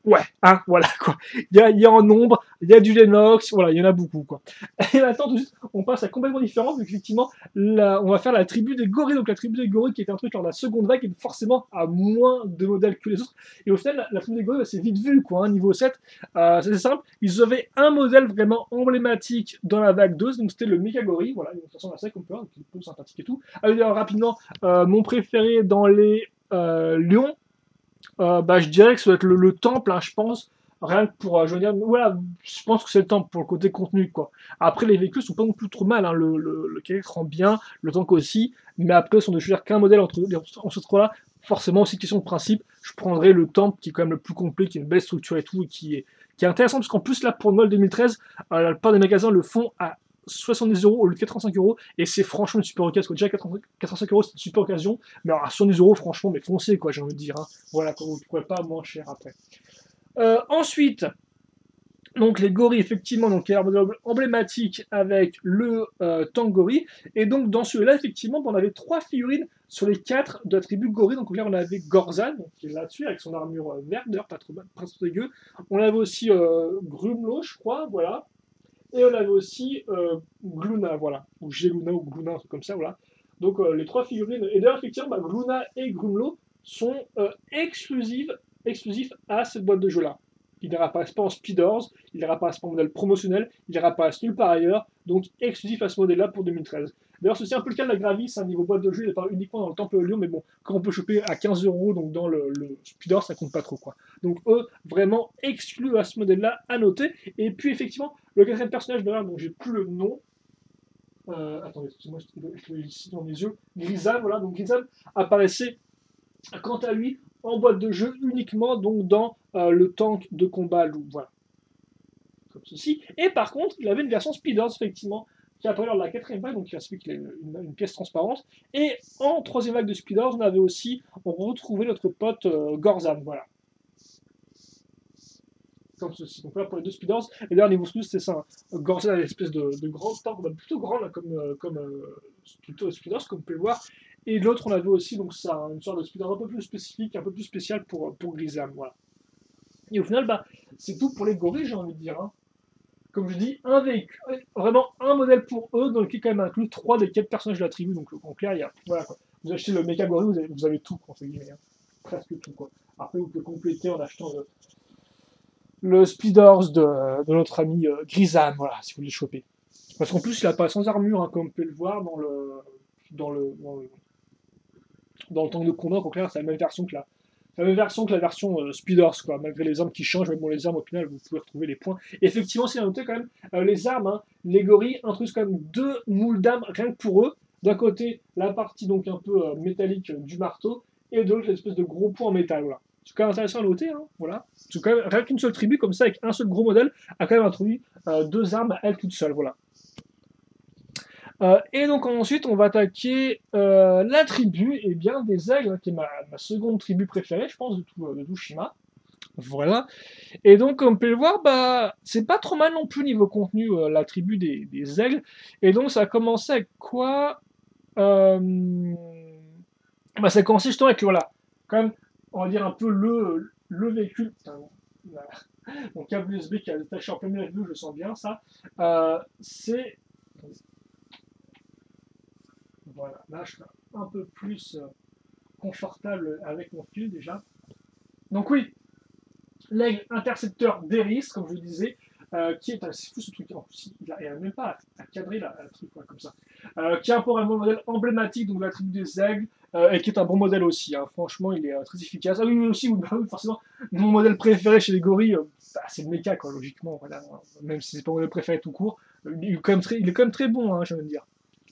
ouais, hein, voilà quoi. Il y a en nombre, il y a du Lennox, voilà, il y en a beaucoup quoi. Et maintenant, tout de suite, on passe à complètement différent, vu qu'effectivement, on va faire la tribu des gorilles. Donc, la tribu des gorilles qui était un truc lors de la seconde vague, et forcément à moins de modèles que les autres. Et au final, la tribu des gorilles, c'est vite vu quoi, hein, niveau 7. C'est simple, ils avaient un modèle vraiment emblématique dans la vague 2, donc c'était le méga gorille, voilà, de toute façon, c'est comme ça, qui est plutôt sympathique et tout. Alors, rapidement, mon préféré dans les Lyon, je dirais que ça doit être le temple, hein, je pense. Rien que pour, je veux dire, voilà, je pense que c'est le temple pour le côté contenu, quoi. Après, les véhicules sont pas non plus trop mal, hein, le Québec rend bien, le tank aussi, mais après, si on ne choisir qu'un modèle entre ces trois-là, forcément, aussi question de principe, je prendrais le temple qui est quand même le plus complet, qui a une belle structure et tout, et qui est intéressant, parce qu'en plus, là, pour Noël 2013, la plupart des magasins le font à 70 euros au lieu de 85 euros, et c'est franchement une super occasion. Déjà 85 euros, c'est une super occasion, mais alors à 70 euros, franchement, mais foncez, quoi, j'ai envie de dire. Hein. Voilà, quand vous ne trouvez pas moins cher après. Ensuite, donc les gorilles, effectivement, donc il y a un modèle emblématique avec le tank gorille, et donc dans celui-là, effectivement, on avait 3 figurines sur les 4 de la tribu gorille. Donc là, on avait Gorzan, donc, qui est là-dessus, avec son armure verte, d'ailleurs, pas trop dégueu. On avait aussi Grumlo, je crois, voilà. Et on avait aussi Gluna, voilà, ou Geluna ou Gluna, un truc comme ça, voilà. Donc les 3 figurines, et d'ailleurs effectivement, Gluna et Grumlo sont exclusifs à cette boîte de jeu-là. Ils ne réapparaissent pas en Speeders, ils ne réapparaissent pas en modèle promotionnel, ils ne réapparaissent nulle part ailleurs, donc exclusif à ce modèle-là pour 2013. D'ailleurs, c'est aussi un peu le cas de la Gravis, un niveau boîte de jeu, il n'est pas uniquement dans le Temple de Lyon, mais bon, quand on peut choper à 15 euros, donc dans le Speeders, ça compte pas trop, quoi. Donc eux, vraiment exclus à ce modèle-là, à noter. Et puis effectivement, le quatrième personnage, d'ailleurs, dont j'ai plus le nom, attendez, excusez-moi, je l'ai ici dans mes yeux, Grisam, voilà, donc Grisam apparaissait, quant à lui, en boîte de jeu uniquement donc dans le tank de combat loup, voilà, comme ceci. Et par contre, il avait une version Speeders, effectivement, qui apparaît lors de la quatrième vague, donc il explique qu'il a une pièce transparente. Et en troisième vague de Speeders, on retrouvait notre pote Gorzan, voilà. Comme ceci. Donc là pour les deux Speeders, et d'ailleurs niveau plus c'est ça, hein. Gorzan a une espèce de grand tank, plutôt grand là, comme plutôt Speeders, comme vous pouvez le voir. Et l'autre on avait aussi donc ça, une sorte de Speeder un peu plus spécifique, un peu plus spécial pour Grisam, voilà. Et au final, c'est tout pour les gorilles, j'ai envie de dire. Hein. Comme je dis, un véhicule, vraiment un modèle pour eux, dans lequel quand même inclus 3 des 4 personnages de la tribu. Donc en clair, il y a, voilà quoi. Vous achetez le méga gorille, vous avez tout, entre guillemets, hein. Presque tout quoi. Après, vous pouvez compléter en achetant le Speeders de notre ami Grisam, voilà, si vous voulez le choper. Parce qu'en plus, il apparaît sans armure, hein, comme on peut le voir dans le tank de combat. En clair, c'est la même version que la version Speeders, quoi, malgré les armes qui changent, mais bon, les armes, au final, vous pouvez retrouver les points. Et effectivement, c'est à noter quand même, les armes, hein, les gorilles introduisent quand même 2 moules d'armes rien que pour eux. D'un côté, la partie donc un peu métallique du marteau, et de l'autre, l'espèce de gros point en métal, voilà. C'est quand même intéressant à noter, hein, voilà. C'est quand même, rien qu'une seule tribu, comme ça, avec un seul gros modèle, a quand même introduit 2 armes à elle toute seule, voilà. Et donc ensuite, on va attaquer la tribu des aigles, hein, qui est ma seconde tribu préférée, je pense, de tout Shima. Voilà. Et donc, comme on peut le voir, c'est pas trop mal non plus niveau contenu, la tribu des aigles. Et donc, ça a commencé avec quoi Ça a commencé justement avec, voilà, quand même, on va dire un peu le véhicule. Putain, mon câble USB qui a détaché en plein milieu de la vue, je sens bien ça. C'est. Voilà, là je suis un peu plus confortable avec mon fil déjà. Donc oui, l'aigle intercepteur d'Eris, comme je vous disais, qui est, c'est fou ce truc, en plus il a même pas à cadrer la truc quoi, comme ça, qui est un peu un bon modèle emblématique donc, de la tribu des aigles, et qui est un bon modèle aussi, hein. Franchement il est très efficace. Ah oui, aussi, oui, forcément, mon modèle préféré chez les gorilles, c'est le mecha, quoi, logiquement, voilà. Même si c'est pas mon modèle préféré tout court, il est quand même très bon, hein, je veux dire.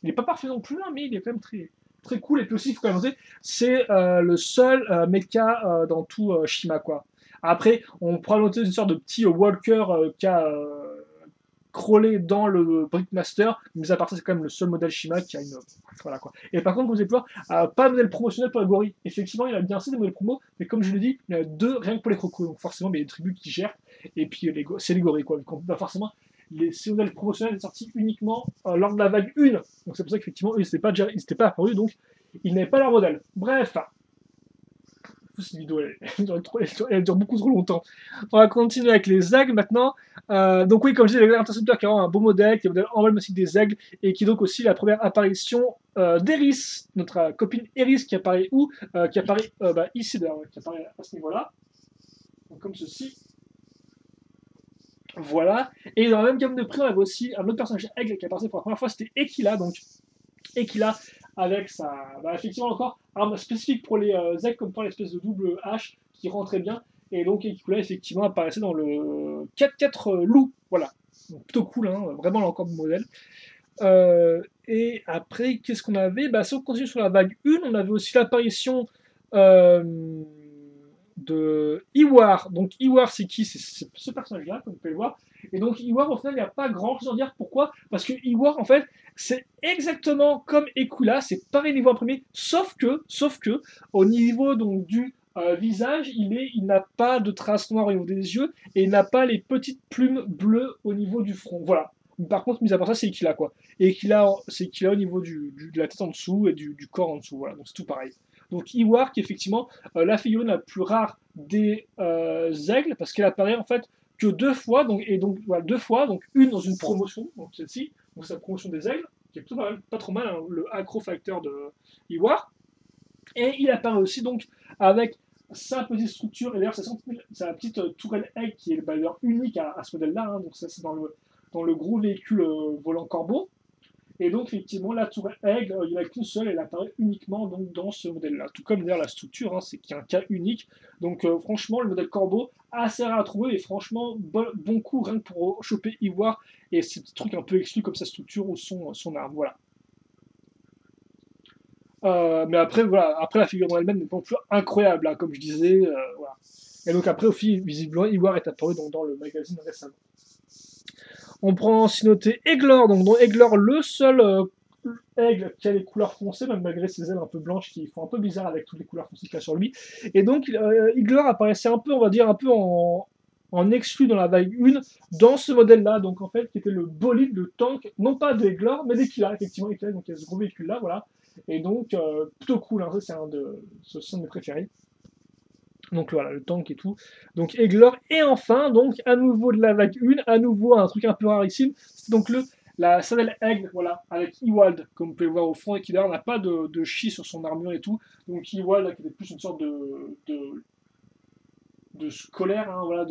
Il est pas parfait non plus, hein, mais il est quand même très cool. Et puis aussi, il faut quand même noter, c'est le seul mecha dans tout Shima, quoi. Après, on pourra noter une sorte de petit walker qui a crawlé dans le Brickmaster, mais à part ça, c'est quand même le seul modèle Shima qui a une. Voilà quoi. Et par contre, comme vous avez pu voir, pas de modèle promotionnel pour la gorille. Effectivement, il a bien assez de modèles promo, mais comme je l'ai dit, il y en a deux rien que pour les crocos. Donc forcément, il y a des tribus qui gèrent, et puis c'est les gorilles quoi. Donc, bah, forcément, ces modèles promotionnels sont sortis uniquement lors de la vague 1. Donc c'est pour ça qu'effectivement, ils n'étaient pas apparus, donc ils n'avaient pas leur modèle. Bref, cette vidéo, elle dure beaucoup trop longtemps. On va continuer avec les aigles maintenant. Donc oui, comme je disais, l'intercepteur qui est vraiment un beau modèle, qui est le modèle emblématique des aigles, et qui est donc aussi la première apparition d'Eris, notre copine Eris, qui apparaît où qui apparaît ici d'ailleurs, qui apparaît à ce niveau-là. Donc comme ceci. Voilà. Et dans la même gamme de prix, on avait aussi un autre personnage aigle qui apparaissait pour la première fois, c'était Ekila. Donc Ekila avec sa, effectivement encore arme spécifique pour les aigles comme pour l'espèce de double hache qui rentrait bien. Et donc Ekila effectivement apparaissait dans le 4-4 loup. Voilà. Donc, plutôt cool, hein, vraiment là encore de modèle. Et après, qu'est-ce qu'on avait si on continue sur la vague 1, on avait aussi l'apparition de Iwar. Donc Iwar, c'est qui? C'est ce personnage-là, comme vous pouvez le voir. Et donc Iwar, au final, il n'y a pas grand-chose à dire. Pourquoi? Parce que Iwar, en fait, c'est exactement comme Ekula, c'est pareil niveau imprimé, sauf que, au niveau donc du visage, il n'a pas de traces noires au niveau des yeux et il n'a pas les petites plumes bleues au niveau du front. Voilà. Par contre, mis à part ça, c'est Ekila, quoi. Et Ekila, c'est Ekila au niveau de la tête en dessous et du corps en dessous. Voilà, donc c'est tout pareil. Donc Iwar, qui est effectivement la figurine la plus rare des aigles, parce qu'elle apparaît en fait que deux fois, donc deux fois, donc une dans une promotion, donc celle-ci, donc c'est la promotion des aigles, qui est plutôt pas trop mal, hein, le Acro Factor de Iwar, et il apparaît aussi donc avec sa petite structure, et d'ailleurs sa petite tourelle aigle qui est d'ailleurs unique à ce modèle-là, hein, donc ça c'est dans le gros véhicule volant corbeau. Et donc, effectivement, la tour aigle, il n'y en a qu'une seule, elle apparaît uniquement donc, dans ce modèle-là. Tout comme d'ailleurs la structure, hein, c'est qu'il y a un cas unique. Donc, franchement, le modèle Corbeau, assez rare à trouver, et franchement, bon coup, rien que pour choper Ivoire, et ces petits trucs un peu exclus comme sa structure ou son arme. Voilà. Mais après, voilà, après la figure en elle-même n'est pas plus incroyable, hein, comme je disais. Voilà. Et donc, après, au fil, visiblement, Ivoire est apparu donc, dans le magazine récemment. On prend aussi noté Aiglor, donc dans Aiglor, le seul aigle qui a les couleurs foncées, même malgré ses ailes un peu blanches qui font un peu bizarre avec toutes les couleurs foncées qu'il y a sur lui. Et donc Aiglor apparaissait un peu, on va dire, un peu en exclu dans la vague 1, dans ce modèle-là, donc en fait, qui était le bolide, le tank, non pas d'Aiglor, mais d'Ekila, effectivement, Ekila, donc il y a ce gros véhicule-là, voilà. Et donc, plutôt cool, hein, ça c'est un de mes préférés. Donc voilà, le tank et tout. Donc Aiglor. Et enfin, donc, à nouveau de la vague 1, à nouveau un truc un peu rarissime. C'est donc la Sadel Aigle, voilà, avec Ewald, comme vous pouvez le voir au fond, et qui d'ailleurs n'a pas de chi sur son armure et tout. Donc Ewald, qui était plus une sorte de scolaire, hein, voilà,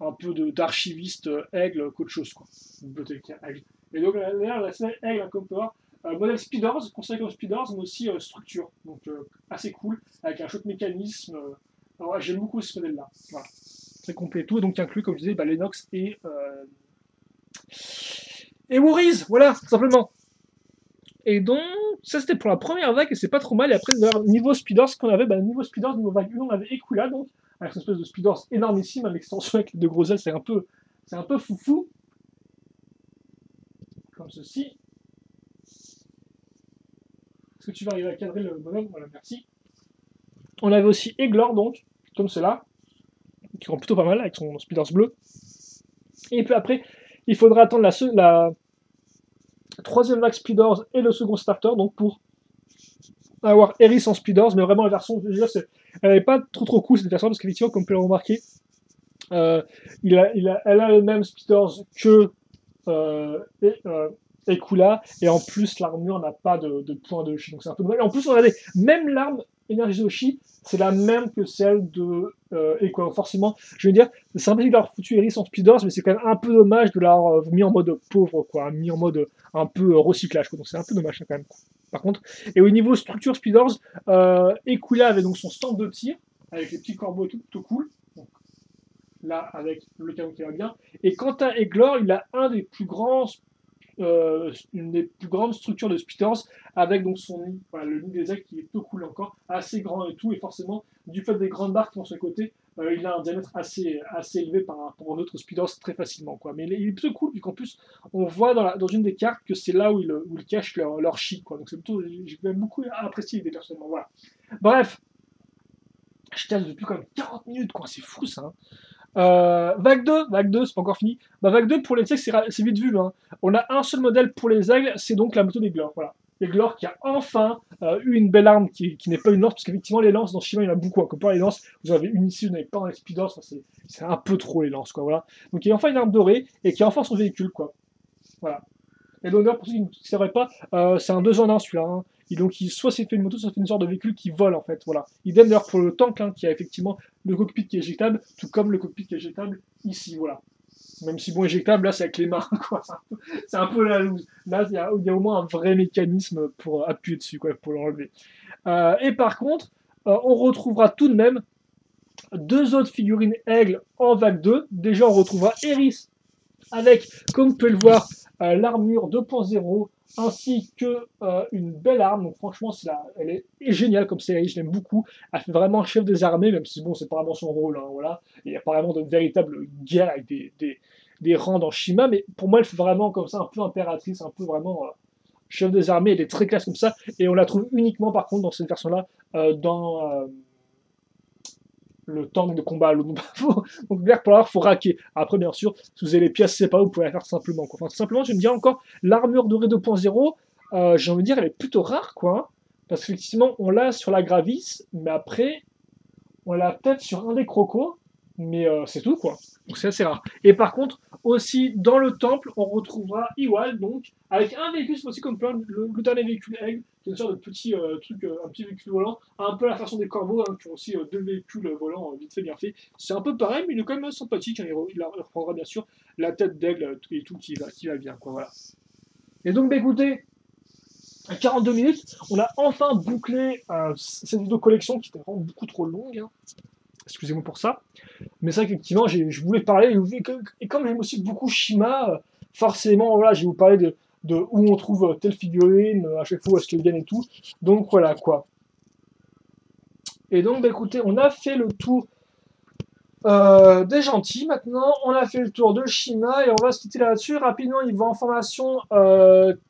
un peu d'archiviste aigle qu'autre chose, quoi. Bibliothécaire aigle. Et donc d'ailleurs, la Sadel Aigle, hein, comme vous pouvez voir, modèle Speeders, considéré comme Speeders, mais aussi structure. Donc assez cool, avec un choc mécanisme. Alors, j'aime beaucoup ce modèle-là. Voilà. Très complet et tout. Et donc, inclut, comme je disais, Lennox et Worries. Voilà, tout simplement. Et donc, ça c'était pour la première vague et c'est pas trop mal. Et après, niveau Speeders, ce qu'on avait, niveau Speeders, niveau vague 1, on avait Ekula, donc, avec une espèce de Speeders énormissime, avec l'extension avec les deux grosses ailes, c'est un peu foufou. Comme ceci. Est-ce que tu vas arriver à cadrer le bonhomme? Voilà, merci. On avait aussi Aiglor, donc, comme cela, qui rend plutôt pas mal avec son Speeders bleu. Et puis après, il faudra attendre la troisième vague Speeders et le second starter, donc pour avoir Eris en Speeders, mais vraiment la version, je veux dire, elle n'est pas trop cool cette version, parce qu'effectivement, comme vous pouvez le remarquer, elle a le même Speeders que Ekula, et en plus l'armure n'a pas de point de chi, donc c'est un peu dommage. Et en plus, regardez, même l'arme Énergie Oshi, c'est la même que celle de Ekula. Forcément, je veux dire, c'est sympathique d'avoir foutu Eris en Speeders, mais c'est quand même un peu dommage de l'avoir mis en mode pauvre, quoi, mis en mode un peu recyclage, quoi. Donc c'est un peu dommage quand même. Par contre, et au niveau structure Speeders, Ekula avait donc son stand de tir avec les petits corbeaux et tout cool. Donc, là, avec le canon qui va bien. Et quant à Eglor, il a un des plus grands une des plus grandes structures de speeders avec donc son nid, voilà, le nid des aigles qui est peu cool encore, assez grand et tout, et forcément, du fait des grandes barres qui sont sur ses côtés, il a un diamètre assez élevé par rapport aux autres speeders très facilement, quoi. Mais il est plutôt cool, vu qu'en plus, on voit dans une des cartes que c'est là où ils cachent leur chi, quoi. Donc c'est plutôt, j'ai même beaucoup apprécié l'idée personnellement, voilà. Bref, je casse depuis quand même 40 minutes, quoi, c'est fou ça, hein. Vague 2, c'est pas encore fini. Bah, vague 2, pour les textes, c'est vite vu, hein. On a un seul modèle pour les aigles, c'est donc la moto d'Eglor. Voilà. Eglor qui a enfin eu une belle arme qui n'est pas une lance, parce qu'effectivement, les lances dans Shima, il y en a beaucoup. Hein. Comparé les lances, vous en avez une ici, vous n'avez pas dans les speeders, c'est un peu trop les lances, quoi. Voilà. Donc il y a enfin une arme dorée et qui a enfin son véhicule, quoi. Voilà. Et donc, pour ceux qui ne savent pas, c'est un 2 en 1 celui-là, hein. Et donc, soit c'est fait une moto, soit c'est fait une sorte de véhicule qui vole en fait. Voilà. Idem d'ailleurs pour le tank, hein, qui a effectivement le cockpit qui est éjectable, tout comme le cockpit qui est éjectable ici. Voilà. Même si bon, éjectable, là c'est avec les mains, quoi. C'est un peu la loose. Là, il y a au moins un vrai mécanisme pour appuyer dessus, quoi, pour l'enlever. Et par contre, on retrouvera tout de même deux autres figurines aigles en vague 2. Déjà, on retrouvera Eris avec, comme vous pouvez le voir, l'armure 2.0 ainsi que une belle arme. Donc franchement, elle est géniale comme série, je l'aime beaucoup. Elle fait vraiment chef des armées, même si bon, c'est pas vraiment son rôle. Hein, voilà. Il y a pas vraiment de véritable guerre avec des rangs dans Shima, mais pour moi, elle fait vraiment comme ça, un peu impératrice, un peu vraiment chef des armées. Elle est très classe comme ça, et on la trouve uniquement par contre dans cette version-là, dans le tank de combat à l'eau. Donc, pour l'avoir, il faut raquer. Après, bien sûr, si vous avez les pièces, c'est pas, vous pouvez la faire tout simplement. Quoi. Enfin, tout simplement, je me dis encore, l'armure dorée 2.0, j'ai envie de dire, elle est plutôt rare, quoi. Hein, parce qu'effectivement, on l'a sur la Gravis, mais après, on l'a peut-être sur un des crocos, mais c'est tout, quoi. Donc c'est assez rare. Et par contre, aussi dans le temple, on retrouvera Iwal, donc, avec un véhicule, c'est aussi comme plein le dernier véhicule Egg, qui est une sorte de petit truc, un petit véhicule volant, un peu à la façon des corbeaux, hein, qui ont aussi deux véhicules volants vite fait, bien fait. C'est un peu pareil, mais il est quand même sympathique. Hein, il reprendra bien sûr la tête d'aigle et tout qui va bien, quoi, voilà. Et donc, bah, écoutez, à 42 minutes, on a enfin bouclé cette vidéo collection qui était vraiment beaucoup trop longue. Hein. Excusez-moi pour ça. Mais c'est vrai qu'effectivement, je voulais parler, et comme j'aime aussi beaucoup Shima, forcément, voilà, je vais vous parler de où on trouve telle figurine, à chaque fois où est-ce qu'elle gagne et tout. Donc voilà, quoi. Et donc, bah, écoutez, on a fait le tour des gentils maintenant. On a fait le tour de Shima, et on va se quitter là-dessus. Rapidement, il va en formation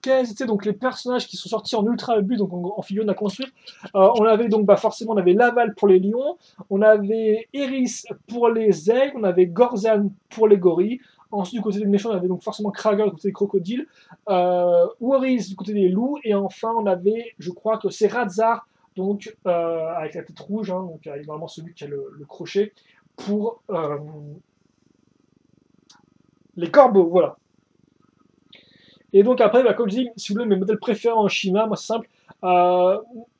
quels étaient donc les personnages qui sont sortis en ultra but, donc en figurine à construire. On avait donc forcément on avait Laval pour les lions, on avait Eris pour les aigles, on avait Gorzan pour les gorilles. Ensuite, du côté des méchants, on avait donc forcément Krager du côté des crocodiles, Waris du côté des loups, et enfin on avait, je crois que c'est Radzar, donc avec la tête rouge, hein, donc normalement celui qui a le crochet, pour les corbeaux, voilà. Et donc après, comme je dis, si vous voulez mes modèles préférés en Shima, moi c'est simple.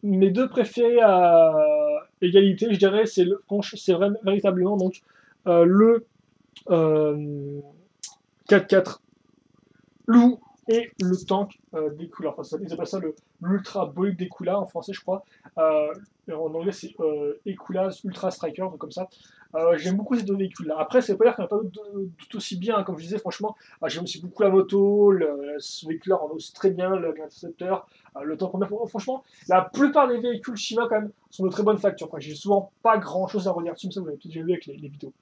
Mes deux préférés à égalité, je dirais, c'est véritablement donc le 4x4 loup et le tank d'Ekula. Enfin, ils appellent ça l'ultra bolide d'Ekula en français, je crois. En anglais, c'est Ekula Ultra Striker, donc comme ça. J'aime beaucoup ces deux véhicules-là. Après, ça veut pas dire qu'il n'y en a pas tout aussi bien. Hein. Comme je disais, franchement, j'aime aussi beaucoup la moto, ce véhicule-là rend aussi très bien l'intercepteur, le temps première. Franchement, la plupart des véhicules Shima, quand même, sont de très bonne facture. J'ai souvent pas grand-chose à redire dessus, mais ça, vous l'avez peut-être déjà vu avec les vidéos.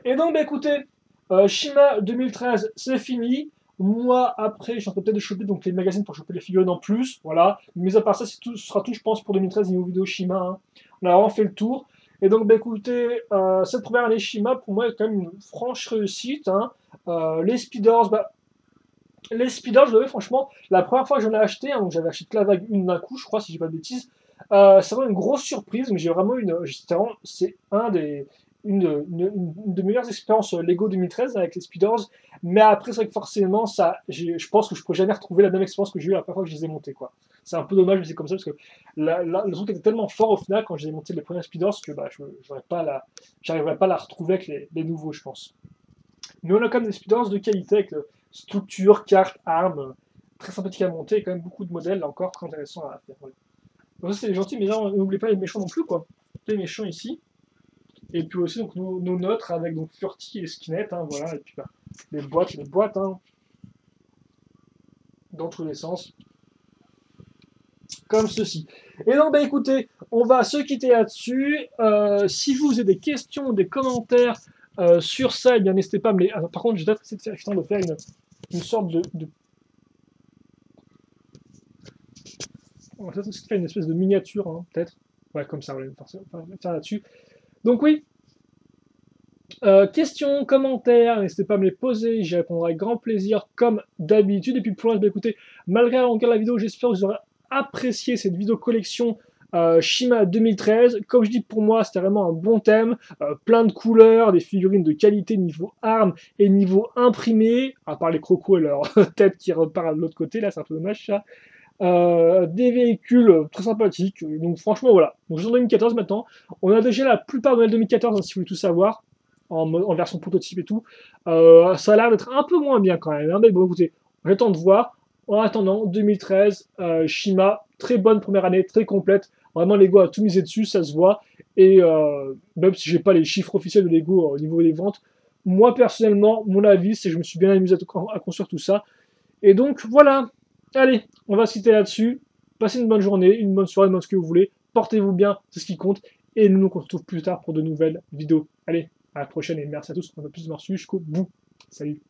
Et donc, écoutez, Shima 2013, c'est fini. Moi, après, je suis en train peut-être de choper donc, les magazines pour choper les figurines en plus. Voilà. Mais à part ça, ce sera tout, je pense, pour 2013, niveau vidéo Shima. Hein. On a vraiment fait le tour. Et donc, écoutez, cette première année Shima, pour moi, est quand même une franche réussite. Hein. Les speeders, je l'avais franchement, la première fois que j'en ai acheté, hein, donc j'avais acheté que la vague une d'un coup, je crois, si j'ai pas de bêtises. C'est vraiment une grosse surprise, mais j'ai vraiment c'est une de mes meilleures expériences Lego 2013 avec les Speeders, mais après c'est vrai que forcément je pense que je pourrais jamais retrouver la même expérience que j'ai eu la première fois que je les ai montés, quoi. C'est un peu dommage, mais c'est comme ça parce que le truc était tellement fort au final quand j'ai monté les premiers Speeders que j'arriverais pas à la retrouver avec les nouveaux, je pense. Mais on a quand même des Speeders de qualité avec structure, carte, armes, très sympathique à monter, et quand même beaucoup de modèles là encore très intéressants à faire. Voilà. Donc ça c'est les gentils, mais là n'oubliez pas les méchants non plus, quoi. Les méchants ici. Et puis aussi donc nos notes avec donc Furty et Skinnet, hein, voilà, et puis bah, les boîtes, hein, dans tous les sens, comme ceci. Et donc bah écoutez, on va se quitter là-dessus. Si vous avez des questions, des commentaires sur ça, eh bien n'hésitez pas à me les. Alors, par contre, j'ai peut-être essayé de faire une sorte de... On va peut-être essayer de faire une espèce de miniature, hein, peut-être. Ouais, comme ça, on va faire là-dessus. Donc oui, questions, commentaires, n'hésitez pas à me les poser, j'y répondrai avec grand plaisir comme d'habitude. Et puis pour l'instant, bah, écoutez, malgré la longueur de la vidéo, j'espère que vous aurez apprécié cette vidéo collection Shima 2013. Comme je dis, pour moi, c'était vraiment un bon thème, plein de couleurs, des figurines de qualité niveau armes et niveau imprimé, à part les crocos et leur tête qui repart de l'autre côté, là c'est un peu dommage ça. Des véhicules très sympathiques, donc franchement voilà. Donc en 2014 maintenant, on a déjà la plupart de modèles 2014 hein, si vous voulez tout savoir, en version prototype et tout. Ça a l'air d'être un peu moins bien quand même, hein, mais bon écoutez, j'attends de voir. En attendant, 2013, Shima, très bonne première année, très complète. Vraiment, Lego a tout misé dessus, ça se voit. Et même si j'ai pas les chiffres officiels de Lego au niveau des ventes, moi personnellement, mon avis, c'est que je me suis bien amusé à construire tout ça. Et donc voilà. Allez, on va se quitter là-dessus. Passez une bonne journée, une bonne soirée, ce que vous voulez. Portez-vous bien, c'est ce qui compte. Et nous nous retrouvons plus tard pour de nouvelles vidéos. Allez, à la prochaine et merci à tous. On va plus de morceaux jusqu'au bout. Salut.